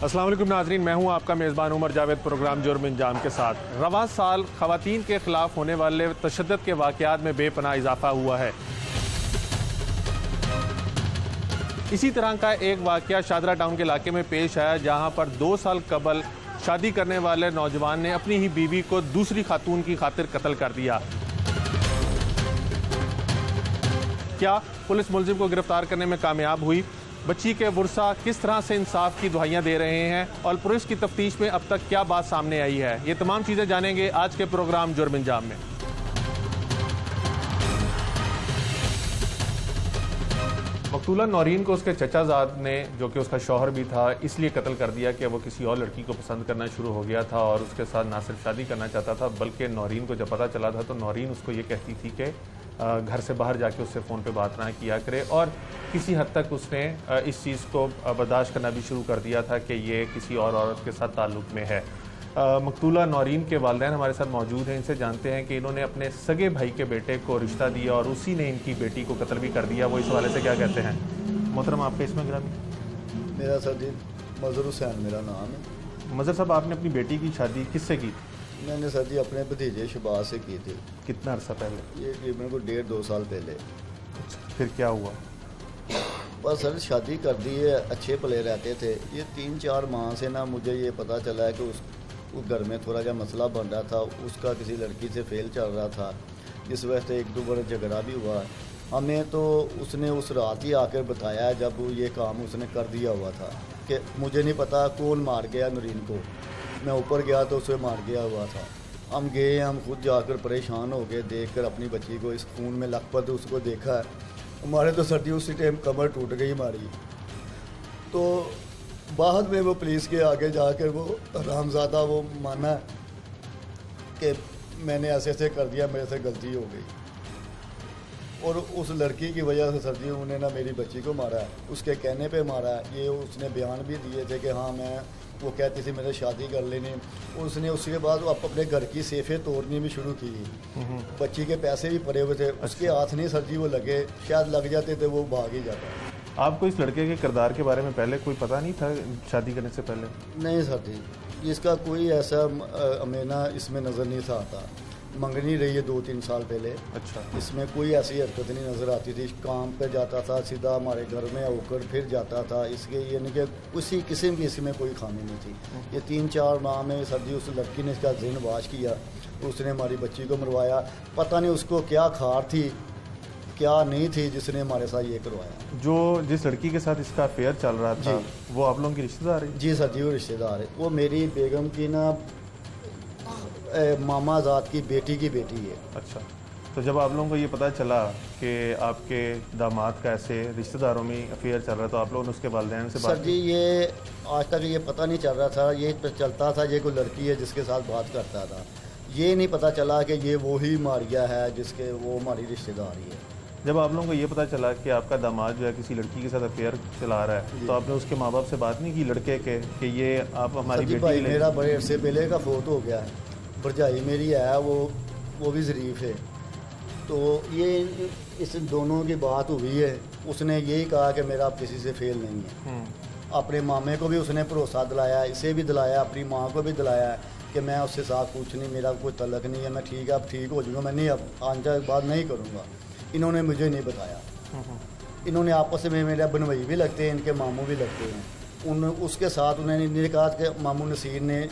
अस्सलाम वालेकुम नाज़रीन, मैं हूं आपका मेज़बान उमर जावेद प्रोग्राम जुर्म इंजाम के साथ। रवां साल ख़वातीन के ख़िलाफ़ होने वाले तशद्दुद के वाक़यात में बेपनाह इजाफ़ा हुआ है। इसी तरह का एक वाक़या शादरा टाउन के इलाके में पेश आया, जहां पर 2 साल कबल शादी करने वाले नौजवान ने अपनी ही बीवी को दूसरी खातून की खातिर कत्ल कर दिया। क्या पुलिस मुलजिम को गिरफ्तार करने में कामयाब हुई? बच्ची के वर्सा किस तरह से इंसाफ की दुहाइयां दे रहे हैं और पुलिस की तफ्तीश में अब तक क्या बात सामने आई है, ये तमाम चीज़ें जानेंगे आज के प्रोग्राम जुर्म इंजाम में। मकतूला नौरीन को उसके चचाजाद ने, जो कि उसका शौहर भी था, इसलिए कत्ल कर दिया कि वो किसी और लड़की को पसंद करना शुरू हो गया था और उसके साथ ना सिर्फ शादी करना चाहता था, बल्कि नौरीन को जब पता चला था तो नौरीन उसको ये कहती थी कि घर से बाहर जाके उससे फ़ोन पे बात ना किया करे, और किसी हद तक उसने इस चीज़ को बर्दाश्त करना भी शुरू कर दिया था कि ये किसी और औरत के साथ ताल्लुक़ में है। मकतूला नौरीन के वालिदैन हमारे साथ मौजूद हैं, इनसे जानते हैं कि इन्होंने अपने सगे भाई के बेटे को रिश्ता दिया और उसी ने इनकी बेटी को कत्ल भी कर दिया। वो इस हवाले से क्या कहते हैं? मोहतरम, आपके इसमें गिरामी? मेरा सर जी मज़हर हुसैन मेरा नाम है। मज़हर साहब, आपने अपनी बेटी की शादी किससे की? मैंने सर जी अपने भतीजे शबाज से की थी। कितना अर्सा पहले? ये तकरीबन को 1.5-2 साल पहले। फिर क्या हुआ? बस सर शादी कर दी है, अच्छे भले रहते थे। ये 3-4 माह से ना मुझे ये पता चला है कि उस घर में थोड़ा क्या मसला बन रहा था, उसका किसी लड़की से फेल चल रहा था, जिस वजह से 1-2 बार झगड़ा भी हुआ। हमें तो उसने उस रात ही आकर बताया जब ये काम उसने कर दिया हुआ था कि मुझे नहीं पता कौन मार गया नौरीन को। मैं ऊपर गया तो उसे मार गया हुआ था। हम गए, हम खुद जाकर परेशान हो गए देखकर अपनी बच्ची को इस खून में लथपथ उसको देखा। हमारे तो सर्दी उसी टाइम कमर टूट गई हमारी। तो बाद में वो पुलिस के आगे जाकर वो हरामज़ादा वो माना कि मैंने ऐसे ऐसे कर दिया, मेरे से गलती हो गई। और उस लड़की की वजह से सर्दी उन्होंने ना मेरी बच्ची को मारा है, उसके कहने पे मारा है। ये उसने बयान भी दिए थे कि हाँ मैं, वो कहती थी मेरे शादी कर लेनी। उसने उसके बाद वो अपने घर की सेफें तोड़नी भी शुरू की। बच्ची के पैसे भी पड़े हुए थे, उसके हाथ नहीं सर जी वो लगे, शायद लग जाते थे वो भाग ही जाता। आपको इस लड़के के किरदार के बारे में पहले कोई पता नहीं था शादी करने से पहले? नहीं सर जी, इसका कोई ऐसा अमेना इसमें नज़र नहीं था आता। मंगनी रही है 2-3 साल पहले। अच्छा। इसमें कोई ऐसी हरकत नहीं नज़र आती थी। काम पे जाता था, सीधा हमारे घर में होकर फिर जाता था। इसके यानी कि उसी किस्म की इसमें कोई खामी नहीं थी। ये 3-4 माह में सर जी उस लड़की ने इसका ज़हन वाश किया, उसने हमारी बच्ची को मरवाया। पता नहीं उसको क्या खार थी क्या नहीं थी जिसने हमारे साथ ये करवाया। जो जिस लड़की के साथ इसका अफेयर चल रहा था वो आप लोगों की रिश्तेदार है? जी सर जी, वो रिश्तेदार है। वो मेरी बेगम की ना मामा ज़ात की बेटी है। अच्छा, तो जब आप लोगों को ये पता चला कि आपके दामाद का ऐसे रिश्तेदारों में अफेयर चल रहा, तो आप लोगों ने उसके वालिदैन से बात? सर जी ये आज तक ये पता नहीं चल रहा था, ये चलता था ये कोई लड़की है जिसके साथ बात करता था। ये नहीं पता चला कि ये वो ही मारिया है जिसके वो हमारी रिश्तेदारी है। जब आप लोगों को ये पता चला कि आपका दामाद जो है किसी लड़की के साथ अफेयर चला रहा है, तो आपने उसके माँ बाप से बात नहीं की लड़के के कि ये आप हमारी बेटी? भाई मेरा बड़े अरसे पहले का फोत हो गया है, भरजाई मेरी है, वो भी ज़रीफ़ है। तो ये इस दोनों की बात हुई है। उसने यही कहा कि मेरा अब किसी से फेल नहीं है। अपने मामे को भी उसने भरोसा दिलाया, इसे भी दिलाया, अपनी माँ को भी दिलाया कि मैं उससे साथ कुछ नहीं, मेरा कोई तलक नहीं है, मैं ठीक है अब ठीक हो जाऊँगा, मैं नहीं अब आंजा बात नहीं करूँगा। इन्होंने मुझे नहीं बताया। इन्होंने आपस में मेरे बनवई भी लगते हैं, इनके मामू भी लगते हैं। उसके साथ उन्होंने कहा कि मामू नसीर ने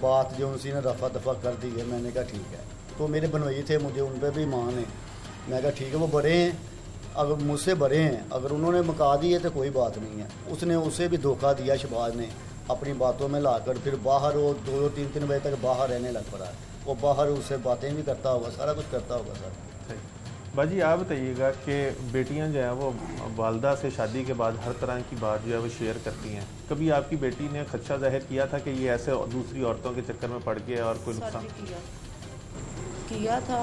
बात जो उसी ने रफा दफा कर दी है। मैंने कहा ठीक है। तो मेरे बनवई थे, मुझे उन पर भी मान है। मैं कहा ठीक है, वो बड़े हैं, अगर मुझसे बड़े हैं, अगर उन्होंने मुका दी है तो कोई बात नहीं है। उसने उसे भी धोखा दिया शबाज ने, अपनी बातों में लाकर फिर बाहर वो 2-3 बजे तक बाहर रहने लग पड़ा। वो बाहर उससे बातें भी करता होगा, सारा कुछ करता होगा सर। बाजी, आप बताइएगा कि बेटियां जो हैं वो वालदा से शादी के बाद हर तरह की बात जो है वो शेयर करती हैं। कभी आपकी बेटी ने खदशा जाहिर किया था कि ये ऐसे दूसरी औरतों के चक्कर में पड़ गया और कोई नुकसान किया था?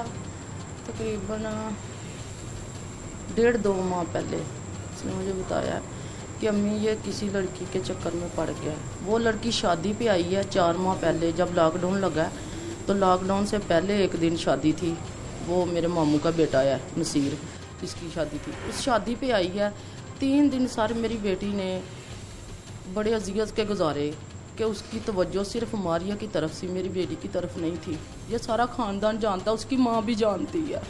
तकरीबन 1.5-2 माह पहले उसने मुझे बताया कि अम्मी ये किसी लड़की के चक्कर में पड़ गया। वो लड़की शादी पे आई है 4 माह पहले, जब लॉकडाउन लगा। तो लॉकडाउन से पहले एक दिन शादी थी, वो मेरे मामू का बेटा है नसीर, जिसकी शादी थी। उस शादी पे आई है। 3 दिन सर मेरी बेटी ने बड़े अजियत के गुजारे कि उसकी तवज्जो सिर्फ मारिया की तरफ से मेरी बेटी की तरफ नहीं थी। ये सारा ख़ानदान जानता, उसकी माँ भी जानती है,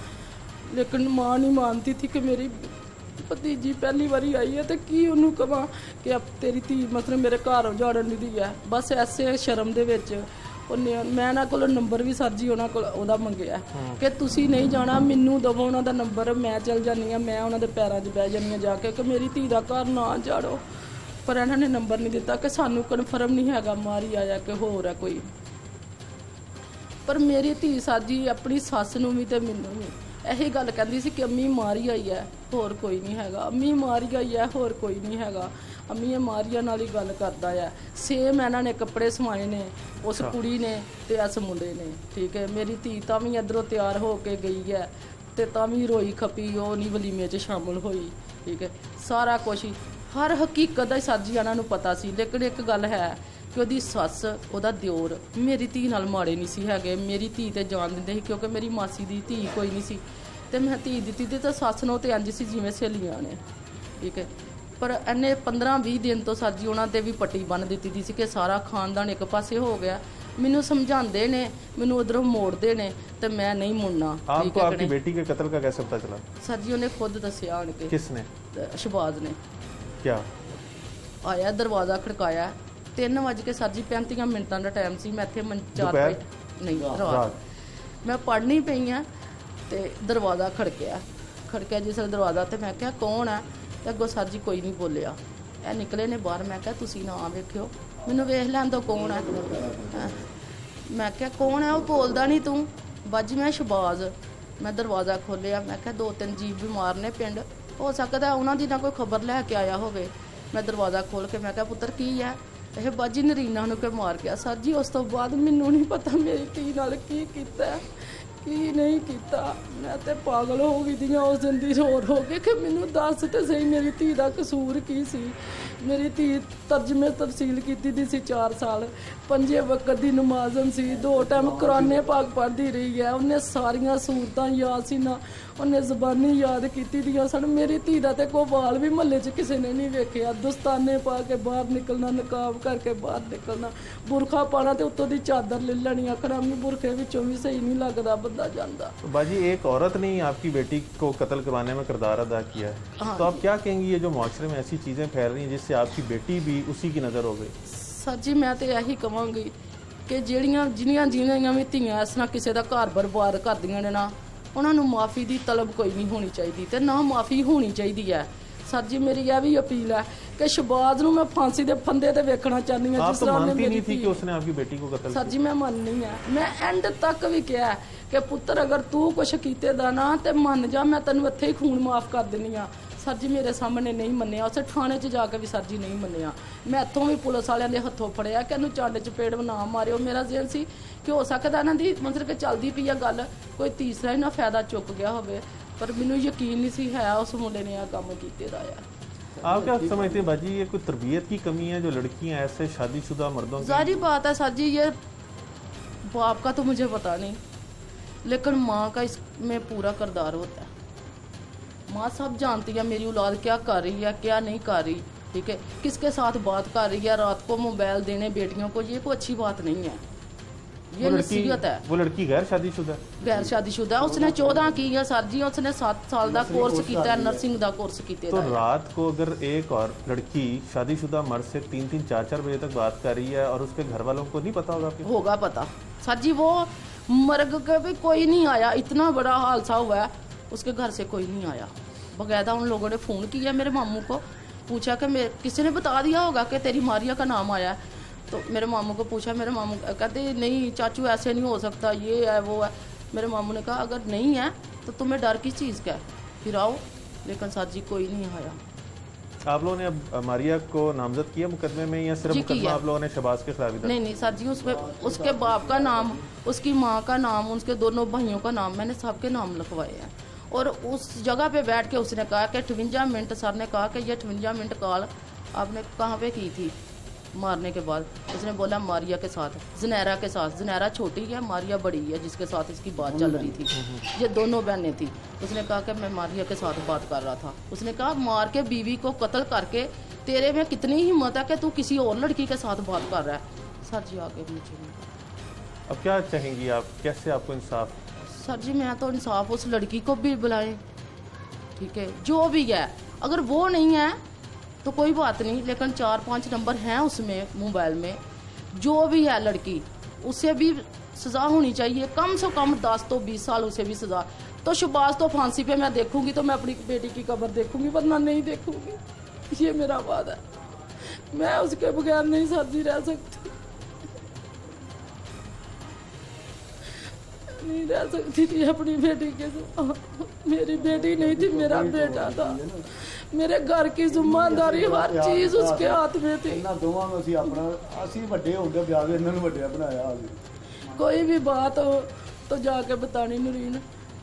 लेकिन माँ नहीं मानती थी कि मेरी भतीजी पहली बारी आई है तो की उन्होंने कहा कि अब तेरी धी मतलब मेरे घर जाने नहीं दी है। बस ऐसे शर्म दे विच मैं ना कोल नंबर भी सर जी उन्होंने ਉਹਦਾ ਮੰਗਿਆ ਕਿ ਤੁਸੀਂ ਨਹੀਂ ਜਾਣਾ, ਮੈਨੂੰ ਦਵੋ ਉਹਨਾਂ ਦਾ ਨੰਬਰ, ਮੈਂ ਚਲ ਜਾਂਦੀ ਹਾਂ, ਮੈਂ ਉਹਨਾਂ ਦੇ ਪੈਰਾਂ 'ਚ ਬਹਿ ਜਾਂਦੀ ਹਾਂ ਜਾ ਕੇ ਕਿ ਮੇਰੀ ਧੀ ਦਾ ਘਰ ਨਾ ਜਾੜੋ। ਪਰ ਇਹਨਾਂ ਨੇ ਨੰਬਰ ਨਹੀਂ ਦਿੱਤਾ ਕਿ ਸਾਨੂੰ ਕਨਫਰਮ ਨਹੀਂ ਹੈਗਾ ਮਾਰੀ ਆਇਆ ਕਿ ਹੋਰ ਹੈ ਕੋਈ। ਪਰ ਮੇਰੀ ਧੀ ਸਾਜੀ ਆਪਣੀ ਸੱਸ ਨੂੰ ਵੀ ਤੇ ਮੈਨੂੰ ਵੀ ਇਹੀ ਗੱਲ ਕਹਿੰਦੀ ਸੀ ਕਿ ਅੰਮੀ ਮਾਰੀ ਆਈ ਹੈ, ਹੋਰ ਕੋਈ ਨਹੀਂ ਹੈਗਾ, ਅੰਮੀ ਮਾਰੀ ਆਈ ਹੈ, ਹੋਰ ਕੋਈ ਨਹੀਂ ਹੈਗਾ। ਅੰਮੀ ਇਹ ਮਾਰੀਆ ਨਾਲ ਹੀ ਗੱਲ ਕਰਦਾ ਆ। ਸੇਮ ਇਹਨਾਂ ਨੇ ਕੱਪੜੇ ਸਵਾਏ ਨੇ ਉਸ ਕੁੜੀ ਨੇ ਤੇ ਇਸ ਮੁੰਡੇ ਨੇ, ਠੀਕ ਹੈ। ਮੇਰੀ ਧੀ ਤਾਂ ਵੀ ਇੱਧਰੋਂ ਤਿਆਰ ਹੋ ਕੇ ਗਈ ਹੈ ਤੇ ਤਾਂ ਵੀ ਰੋਈ ਖਪੀ, ਉਹ ਨਹੀਂ ਵਲੀਮੇ 'ਚ ਸ਼ਾਮਲ ਹੋਈ, ਠੀਕ ਹੈ। ਸਾਰਾ ਕੁਛ ਹੀ ਹਰ ਹਕੀਕਤ ਦਾ ਸਾਜੀ ਇਹਨਾਂ ਨੂੰ ਪਤਾ ਸੀ। ਲੇਕਿਨ ਇੱਕ ਗੱਲ ਹੈ ਕਿ ਉਹਦੀ ਸੱਸ, ਉਹਦਾ ਦਿਓਰ ਮੇਰੀ ਧੀ ਨਾਲ ਮਾੜੇ ਨਹੀਂ ਸੀ ਹੈਗੇ। ਮੇਰੀ ਧੀ ਤੇ ਜਾਣ ਦਿੰਦੇ ਸੀ ਕਿਉਂਕਿ ਮੇਰੀ ਮਾਸੀ ਦੀ ਧੀ ਕੋਈ ਨਹੀਂ ਸੀ ਤੇ ਮੈਂ ਧੀ ਦਿੱਤੀ ਤੇ ਸੱਸ ਨੂੰ ਤੇ ਇੰਝ ਸੀ ਜਿਵੇਂ ਸਹੇਲੀਆਂ ਨੇ, ਠੀਕ ਹੈ। ਪਰ ਇਹਨੇ 15-20 ਦਿਨ ਤੋਂ ਸਾਜੀ ਉਹਨਾਂ ਤੇ ਵੀ ਪੱਟੀ ਬੰਨ੍ਹ ਦਿੱਤੀ ਦੀ ਸੀ ਕਿ ਸਾਰਾ ਖਾਨਦਾਨ ਇੱਕ ਪਾਸੇ ਹੋ ਗਿਆ। ਮੈਨੂੰ ਸਮਝਾਉਂਦੇ ਨੇ, ਮੈਨੂੰ ਉਧਰੋਂ ਮੋੜਦੇ ਨੇ ਤੇ ਮੈਂ ਨਹੀਂ ਮੁੜਨਾ। आपको आपकी बेटी के कत्ल का कैसे पता चला? ਸਰ ਜੀ ਉਹਨੇ ਖੁਦ ਦੱਸਿਆ ਆਣ ਕੇ। किसने? ਸ਼ਬਾਜ਼ ਨੇ। क्या ਆਇਆ, ਦਰਵਾਜ਼ਾ ਖੜਕਾਇਆ, 3:35 ਦਾ ਟਾਈਮ ਸੀ। ਮੈਂ ਇੱਥੇ ਦੁਪਹਿਰ? ਨਹੀਂ ਰਾਤ ਮੈਂ ਪੜ੍ਹਨੀ ਪਈ ਆ ਤੇ ਦਰਵਾਜ਼ਾ ਖੜਕਿਆ ਜਿਸ ਵੇਲੇ ਦਰਵਾਜ਼ਾ ਤੇ ਮੈਂ ਕਿਹਾ ਕੌਣ ਹੈ ਤੇ ਅੱਗੋਂ ਸਰ ਜੀ ਕੋਈ ਨਹੀਂ ਬੋਲਿਆ। ਇਹ ਨਿਕਲੇ ਨੇ ਬਾਹਰ। ਮੈਂ ਕਿਹਾ ਤੁਸੀਂ ਨਾ ਵੇਖਿਓ, ਮੈਨੂੰ ਵੇਖ ਲੈਣ ਦਿਓ ਕੌਣ ਹੈ। ਮੈਂ ਕਿਹਾ ਕੌਣ ਹੈ? ਉਹ ਬੋਲਦਾ ਨਹੀਂ ਤੂੰ। ਬਾਜੀ ਮੈਂ ਸ਼ਬਾਜ਼। ਮੈਂ ਦਰਵਾਜ਼ਾ ਖੋਲ੍ਹਿਆ, ਮੈਂ ਕਿਹਾ 2-3 ਜੀਵ ਬਿਮਾਰ ਨੇ ਪਿੰਡ, ਹੋ ਸਕਦਾ ਉਹਨਾਂ ਦੀ ਨਾ ਕੋਈ ਖਬਰ ਲੈ ਕੇ ਆਇਆ ਹੋਵੇ। ਮੈਂ ਦਰਵਾਜ਼ਾ ਖੋਲ੍ਹ ਕੇ ਮੈਂ ਕਿਹਾ ਪੁੱਤਰ ਕੀ ਹੈ? ਇਹ ਬਾਜੀ ਨਰੀਨਾ ਨੂੰ ਕਿ ਮਾਰ ਗਿਆ। ਸਰ ਜੀ ਉਸ ਤੋਂ ਬਾਅਦ ਮੈਨੂੰ ਨਹੀਂ ਪਤਾ ਮੇਰੀ ਧੀ ਨਾਲ ਕੀ ਕੀਤਾ ਕੀ ਨਹੀਂ ਕੀਤਾ। ਮੈਂ ਤੇ ਪਾਗਲ ਹੋ ਗਈ ਦੀਆਂ ਉਸ ਦਿਨ ਦੀ ਰੋ ਕੇ ਕਿ ਮੈਨੂੰ ਦੱਸ ਤੇ ਸਹੀ ਮੇਰੀ ਧੀ ਦਾ ਕਸੂਰ ਕੀ ਸੀ। ਮੇਰੀ ਧੀ ਤਰਜਮੇ ਤਫਸੀਲ ਕੀਤੀ ਦੀ ਸੀ 4 ਸਾਲ, 5 ਵਕਤ ਦੀ ਨਮਾਜ਼ਨ ਸੀ, 2 ਟਾਈਮ ਕੁਰਾਨੇ ਪਾਕ ਪੜ੍ਹਦੀ ਰਹੀ ਹੈ। ਉਹਨੇ ਸਾਰੀਆਂ ਸੂਰਤਾਂ ਯਾਦ ਸੀ ਨਾ, ਉਹਨੇ ਜ਼ਬਾਨੀ ਯਾਦ ਕੀਤੀ ਦੀਆਂ ਸਨ। ਮੇਰੀ ਧੀ ਦਾ ਤੇ ਕੋਈ ਵਾਲ ਵੀ ਮਹੱਲੇ 'ਚ ਕਿਸੇ ਨੇ ਨਹੀਂ ਵੇਖਿਆ। ਦਸਤਾਨੇ ਪਾ ਕੇ ਬਾਹਰ ਨਿਕਲਣਾ, ਨਕਾਬ ਕਰਕੇ ਬਾਹਰ ਨਿਕਲਣਾ, बुरखा पाना तो उत्तों दी चादर ले लेनी, आखिर अम्मी बुरखे विचों भी सही नहीं लगता बंदा जांदा। तो बाजी एक औरत ने ही आपकी बेटी को कत्ल करवाने में किरदार अदा किया है। हाँ तो आप क्या कहेंगी ये जो मुआशरे में ऐसी चीज़ें फैल रही हैं जिससे आपकी बेटी भी उसी की नज़र हो गई? सर जी मैं तो यही कहांगी कि जिहड़ियां भी धीआं इस तरह किसी का घर बर्बाद करदियां ने ना, उन्होंने माफ़ी की तलब कोई नहीं होनी चाहिए तो ना माफ़ी होनी चाहिए है। सर जी मेरी यह भी अपील है कि शहबाज नूं मैं फांसी दे फंदे ते वेखना चाहनी हां। जिस तरह मानती नहीं थी कि उसने आपकी बेटी को कत्ल सर जी मैं मननी है, मैं एंड तक भी कहा कि पुत्र अगर तू कुछ कीते दा ना ते मन जा, मैं तेनों इत्थे ही खून माफ कर देनी आ। सर जी मेरे सामने नहीं मन्निया, उस थाने च जाके भी सर जी नहीं मन्निया। मैं इत्थों भी पुलिस वालियां दे हत्थों फड़िया कि इहनूं चंड चपेड़ ना मारियो। मेरा जेल सी कि हो सकदा इन्हां दी मतलब कि चलदी पई आ गल, कोई तीसरा ही ना फायदा चुक गया होवे, पर मैनूं यकीन नहीं सी है उस मुंडे ने आ काम कीते दा आ। आप क्या समझते हैं बाजी ये कोई तरबियत की कमी है जो लड़कियां ऐसे शादीशुदा मर्दों की? जाहिर बात है सर जी, ये बाप का तो मुझे पता नहीं, लेकिन माँ का इसमें पूरा किरदार होता है। माँ सब जानती है मेरी औलाद क्या कर रही है क्या नहीं कर रही, ठीक है, किसके साथ बात कर रही है, रात को मोबाइल देने बेटियों को, ये कोई अच्छी बात नहीं है, ये नसीहत है। वो लड़की गैर शादीशुदा? गैर शादीशुदा। उसने 14 की है सर जी, उसने 7 साल का कोर्स किया है, नर्सिंग का कोर्स किया। तो रात को अगर एक और लड़की शादीशुदा मर्द से 3-3, 4-4 बजे तक बात कर रही है और उसके घर वालों को नहीं पता होगा? होगा पता सर जी, वो मर्ग के भी कोई नहीं आया, इतना बड़ा हादसा हुआ है उसके घर से कोई नहीं आया। बकायदा उन लोगों ने फ़ोन किया मेरे मामू को, पूछा कि किसी ने बता दिया होगा कि तेरी मारिया का नाम आया है। तो मेरे मामू को पूछा, मेरे मामू कहते नहीं चाचू ऐसे नहीं हो सकता, ये है वो है। मेरे मामू ने कहा अगर नहीं है तो तुम्हें डर किस चीज़ का है, फिर आओ। लेकिन सर जी कोई नहीं आया। आप लोगों ने अब मारिया को नामजद किया मुकदमे में या सिर्फ मुकदमा आप लोगों ने शहबाज के खिलाफ? नहीं सर जी, उसमें उसके बाप का नाम, उसकी माँ का नाम, उसके दोनों भाइयों का नाम, मैंने सबके नाम लिखवाए हैं। और उस जगह पे बैठ के उसने कहा कि 58 मिनट, सर ने कहा कि ये 58 मिनट कॉल आपने कहाँ पे की थी मारने के बाद? उसने बोला मारिया के साथ, ज़नैरा के साथ। ज़नैरा छोटी है, मारिया बड़ी है जिसके साथ इसकी बात चल रही थी, ये दोनों बहनें थी। उसने कहा कि मैं मारिया के साथ बात कर रहा था। उसने कहा मार के बीवी को कत्ल करके तेरे में कितनी हिम्मत है कि तू किसी और लड़की के साथ बात कर रहा है। सर जी आगे मुझे नहीं पता। अब क्या चाहेंगी आप, कैसे आपको इंसाफ? सर जी मैं तो इंसाफ उस लड़की को भी बुलाएं, ठीक है, जो भी है। अगर वो नहीं है तो कोई बात नहीं, लेकिन 4-5 नंबर हैं उसमें मोबाइल में, जो भी है लड़की उसे भी सज़ा होनी चाहिए, कम से कम 10 तो 20 साल उसे भी सज़ा। तो शहबाज तो फांसी पे मैं देखूंगी तो मैं अपनी बेटी की कब्र देखूंगी, वरना नहीं देखूंगी। ये मेरा वादा है, मैं उसके बगैर नहीं सर जी रह सकती, नहीं रह सकती थी अपनी बेटी के साथ। मेरी बेटी नहीं थी, मेरा बेटा था। मेरे घर की जिम्मेदारी हर चीज उसके हाथ में थी। ਇਹਨਾਂ ਦੋਵਾਂ ਨੂੰ ਅਸੀਂ ਵੱਡੇ ਹੋ ਗਏ, ਵਿਆਹ ਕੇ ਇਹਨਾਂ ਨੂੰ ਵੱਡਿਆ ਬਣਾਇਆ कोई भी बात हो तो जाके बतानी नूरीन,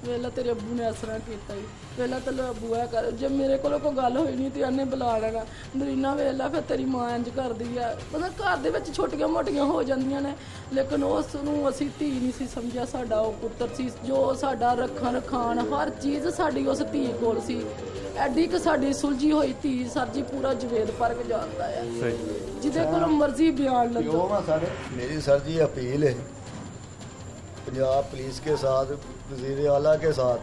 वेला तेरे अबू ने इस तरह किया ही, वेला तो अबू है कर, जब मेरे को कोई गल होई नहीं तो इन्हें बुला लेना, नूरीना वेला फिर तेरी मां इंज करदी है। मतलब घर दे विच छोटियां मोटियां हो जांदियां ने, लेकिन उस नूं असीं धी नहीं सी समझिया, साडा ओ पुत्तर सी, जो साडा रखन रखान हर चीज़ साडी उस धी कोल सी। एडी कि साडी सुलझी होई धी सर जी पूरा जवेद पार्क जानदा है, जिहदे कोल मर्जी बयान लंदो। मेरी सर जी अपील है पंजाब पुलिस के साथ, वज़ीर आला के साथ,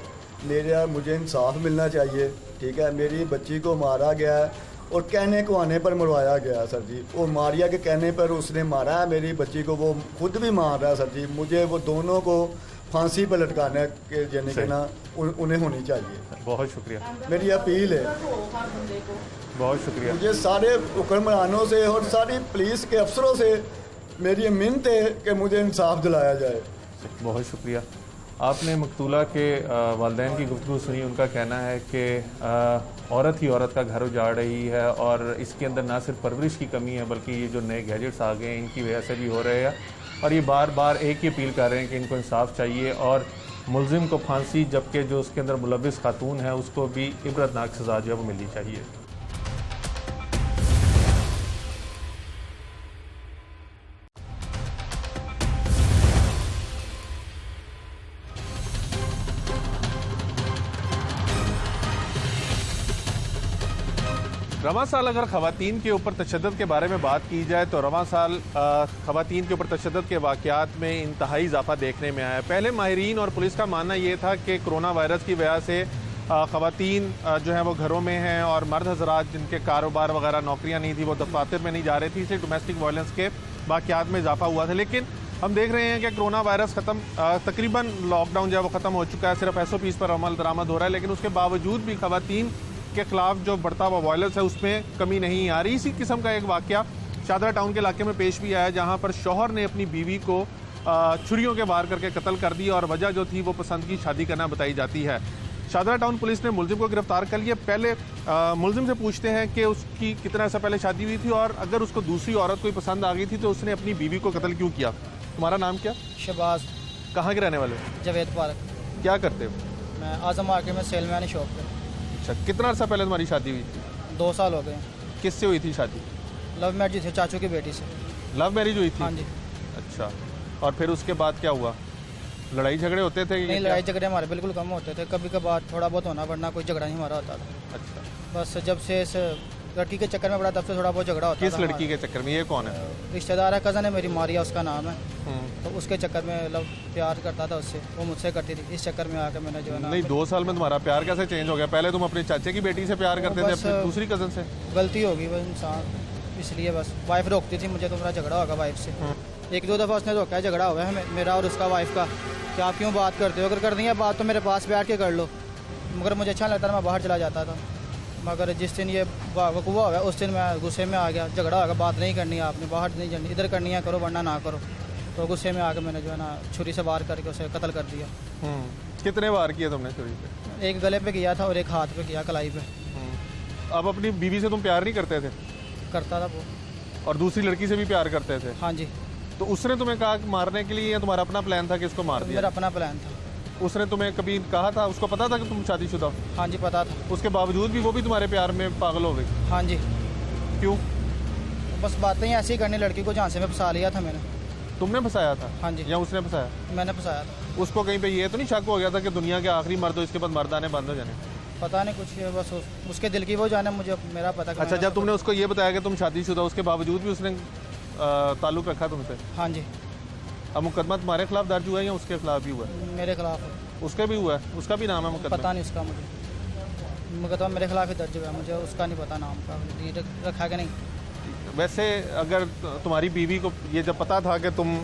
मुझे इंसाफ मिलना चाहिए, ठीक है। मेरी बच्ची को मारा गया है और कहने को आने पर मरवाया गया है सर जी। वो मारिया के कहने पर उसने मारा है मेरी बच्ची को, वो खुद भी मार रहा है सर जी। मुझे वो दोनों को फांसी पर लटकाने के यानी कि ना उन्हें होनी चाहिए। बहुत शुक्रिया, मेरी अपील है, बहुत शुक्रिया। मुझे सारे हुक्मरानों से और सारी पुलिस के अफसरों से मेरी मिन्नत है कि मुझे इंसाफ दिलाया जाए। बहुत शुक्रिया। आपने मकतूला के वालिदैन की गुफ्तगू सुनी। उनका कहना है कि औरत ही औरत का घर उजाड़ रही है और इसके अंदर ना सिर्फ परवरिश की कमी है बल्कि ये जो नए गैजेट्स आ गए हैं इनकी वजह से भी हो रहे हैं। और ये बार बार एक ही अपील कर रहे हैं कि इनको इंसाफ चाहिए और मुलजिम को फांसी, जबकि जो उसके अंदर मुलविस खातून है उसको भी इबरतनाक सज़ा जो है वो मिलनी चाहिए। रवां साल अगर ख़वातीन के ऊपर तशद्दुद के बारे में बात की जाए तो रवां साल ख़वातीन के ऊपर तशद्दुद के वाक़यात में इंतहाई इजाफा देखने में आया। पहले माहिरीन और पुलिस का मानना ये था कि कोरोना वायरस की वजह से ख़वातीन जो है वो घरों में हैं और मर्द हज़रात जिनके कारोबार वगैरह नौकरियाँ नहीं थी वो दफातर में नहीं जा रही थी, इसलिए डोमेस्टिक वायलेंस के वाक़यात में इजाफा हुआ था। लेकिन हम देख रहे हैं कि कोरोना वायरस तकरीबन लॉकडाउन जो है वो ख़त्म हो चुका है, सिर्फ SOPs पर अमल दरामद हो रहा है, लेकिन उसके बावजूद भी ख़वातीन के खिलाफ जो बढ़ता हुआ वायलेंस है उसमें कमी नहीं आ रही। इसी किस्म का एक वाकया शादरा टाउन के इलाके में पेश भी आया, जहां पर शौहर ने अपनी बीवी को छुरियों के वार करके कत्ल कर दिया और वजह जो थी वो पसंद की शादी करना बताई जाती है। शादरा टाउन पुलिस ने मुलजिम को गिरफ्तार कर लिया। पहले मुलजिम से पूछते हैं कि उसकी कितना अर्सा पहले शादी हुई थी और अगर उसको दूसरी औरत कोई पसंद आ गई थी तो उसने अपनी बीवी को कत्ल क्यों किया। तुम्हारा नाम क्या? शहबाज। कहाँ के रहने वाले? जवेद पार्क। क्या करते हो? मैं आजम मार्केट में सेलमैन शॉप पे। अच्छा, कितना अर्सा पहले तुम्हारी शादी हुई? 2 साल हो गए। किससे हुई थी शादी? लव मैरिज थी, चाचू की बेटी से। लव मैरिज हुई थी? हाँ जी। अच्छा, और फिर उसके बाद क्या हुआ? लड़ाई झगड़े होते थे? नहीं, लड़ाई झगड़े हमारे बिल्कुल कम होते थे, कभी कभार थोड़ा बहुत होना, वरना कोई झगड़ा नहीं हमारा होता था। अच्छा, बस जब से इस लड़की के चक्कर में पड़ा तब से थोड़ा बहुत झगड़ा होता था। किस लड़की के चक्कर में? ये कौन है? रिश्तेदार है, कज़न है मेरी, मारिया उसका नाम है। तो उसके चक्कर में लव प्यार करता था उससे, वो मुझसे करती थी, इस चक्कर में आकर मैंने जो है ना। नहीं, 2 साल में तुम्हारा प्यार कैसे चेंज हो गया? पहले तुम अपने चाचे की बेटी से प्यार करते थे, अपनी दूसरी कज़न से? गलती होगी वो इंसान, इसलिए बस वाइफ रोकती थी मुझे, तो मेरा झगड़ा होगा वाइफ से। 1-2 दफ़ा उसने रोका है, झगड़ा हुआ है मेरा और उसका वाइफ का, कि आप क्यों बात करते हो, अगर करनी है बात तो मेरे पास बैठ के कर लो। मगर मुझे अच्छा लगता था, मैं बाहर चला जाता था। मगर जिस दिन ये वकूआ हुआ उस दिन मैं गुस्से में आ गया, झगड़ा होगा, बात नहीं करनी है आपने, बाहर नहीं जानी, इधर करनी है करो वरना ना करो। तो गुस्से में आकर मैंने जो है ना छुरी से वार करके उसे कत्ल कर दिया। कितने वार किए तुमने छुरी पे? एक गले पे किया था और एक हाथ पे किया, कलाई पे। अब अपनी बीवी से तुम प्यार नहीं करते थे? करता था वो। और दूसरी लड़की से भी प्यार करते थे? हाँ जी। तो उसने तुम्हें कहा मारने के लिए या तुम्हारा अपना प्लान था कि इसको मार दिया? मेरा अपना प्लान था। उसने तुम्हें कभी कहा था, उसको पता था कि तुम शादीशुदा हो? हाँ जी, पता था। उसके बावजूद भी वो भी तुम्हारे प्यार में पागल हो गई? हाँ जी। क्यों? बस बातें ही ऐसी करनी, लड़की को झांसे में फंसा लिया था मैंने। तुमने फंसाया था? हाँ जी। या उसने फंसाया? मैंने फंसाया था। उसको कहीं पे ये तो नहीं शक हो गया था कि दुनिया के आखिरी मर्द हो, इसके बाद मर्द आने बंद हो जाने? पता नहीं कुछ, बस उसके दिल की वो जाने, मुझे मेरा पता। अच्छा, जब तुमने उसको ये बताया कि तुम शादीशुदा, उसके बावजूद भी उसने ताल्लुक़ रखा तुमसे? हाँ जी, अब मुकदमा तुम्हारे खिलाफ दर्ज हुआ है या उसके खिलाफ भी हुआ है? मेरे खिलाफ है। उसके भी हुआ है, उसका भी नाम है मुकदमा? पता नहीं उसका मुझे, मुकदमा मेरे खिलाफ ही दर्ज हुआ है, मुझे उसका नहीं पता नाम का, रखा कि नहीं। वैसे अगर तुम्हारी बीवी को ये जब पता था कि तुम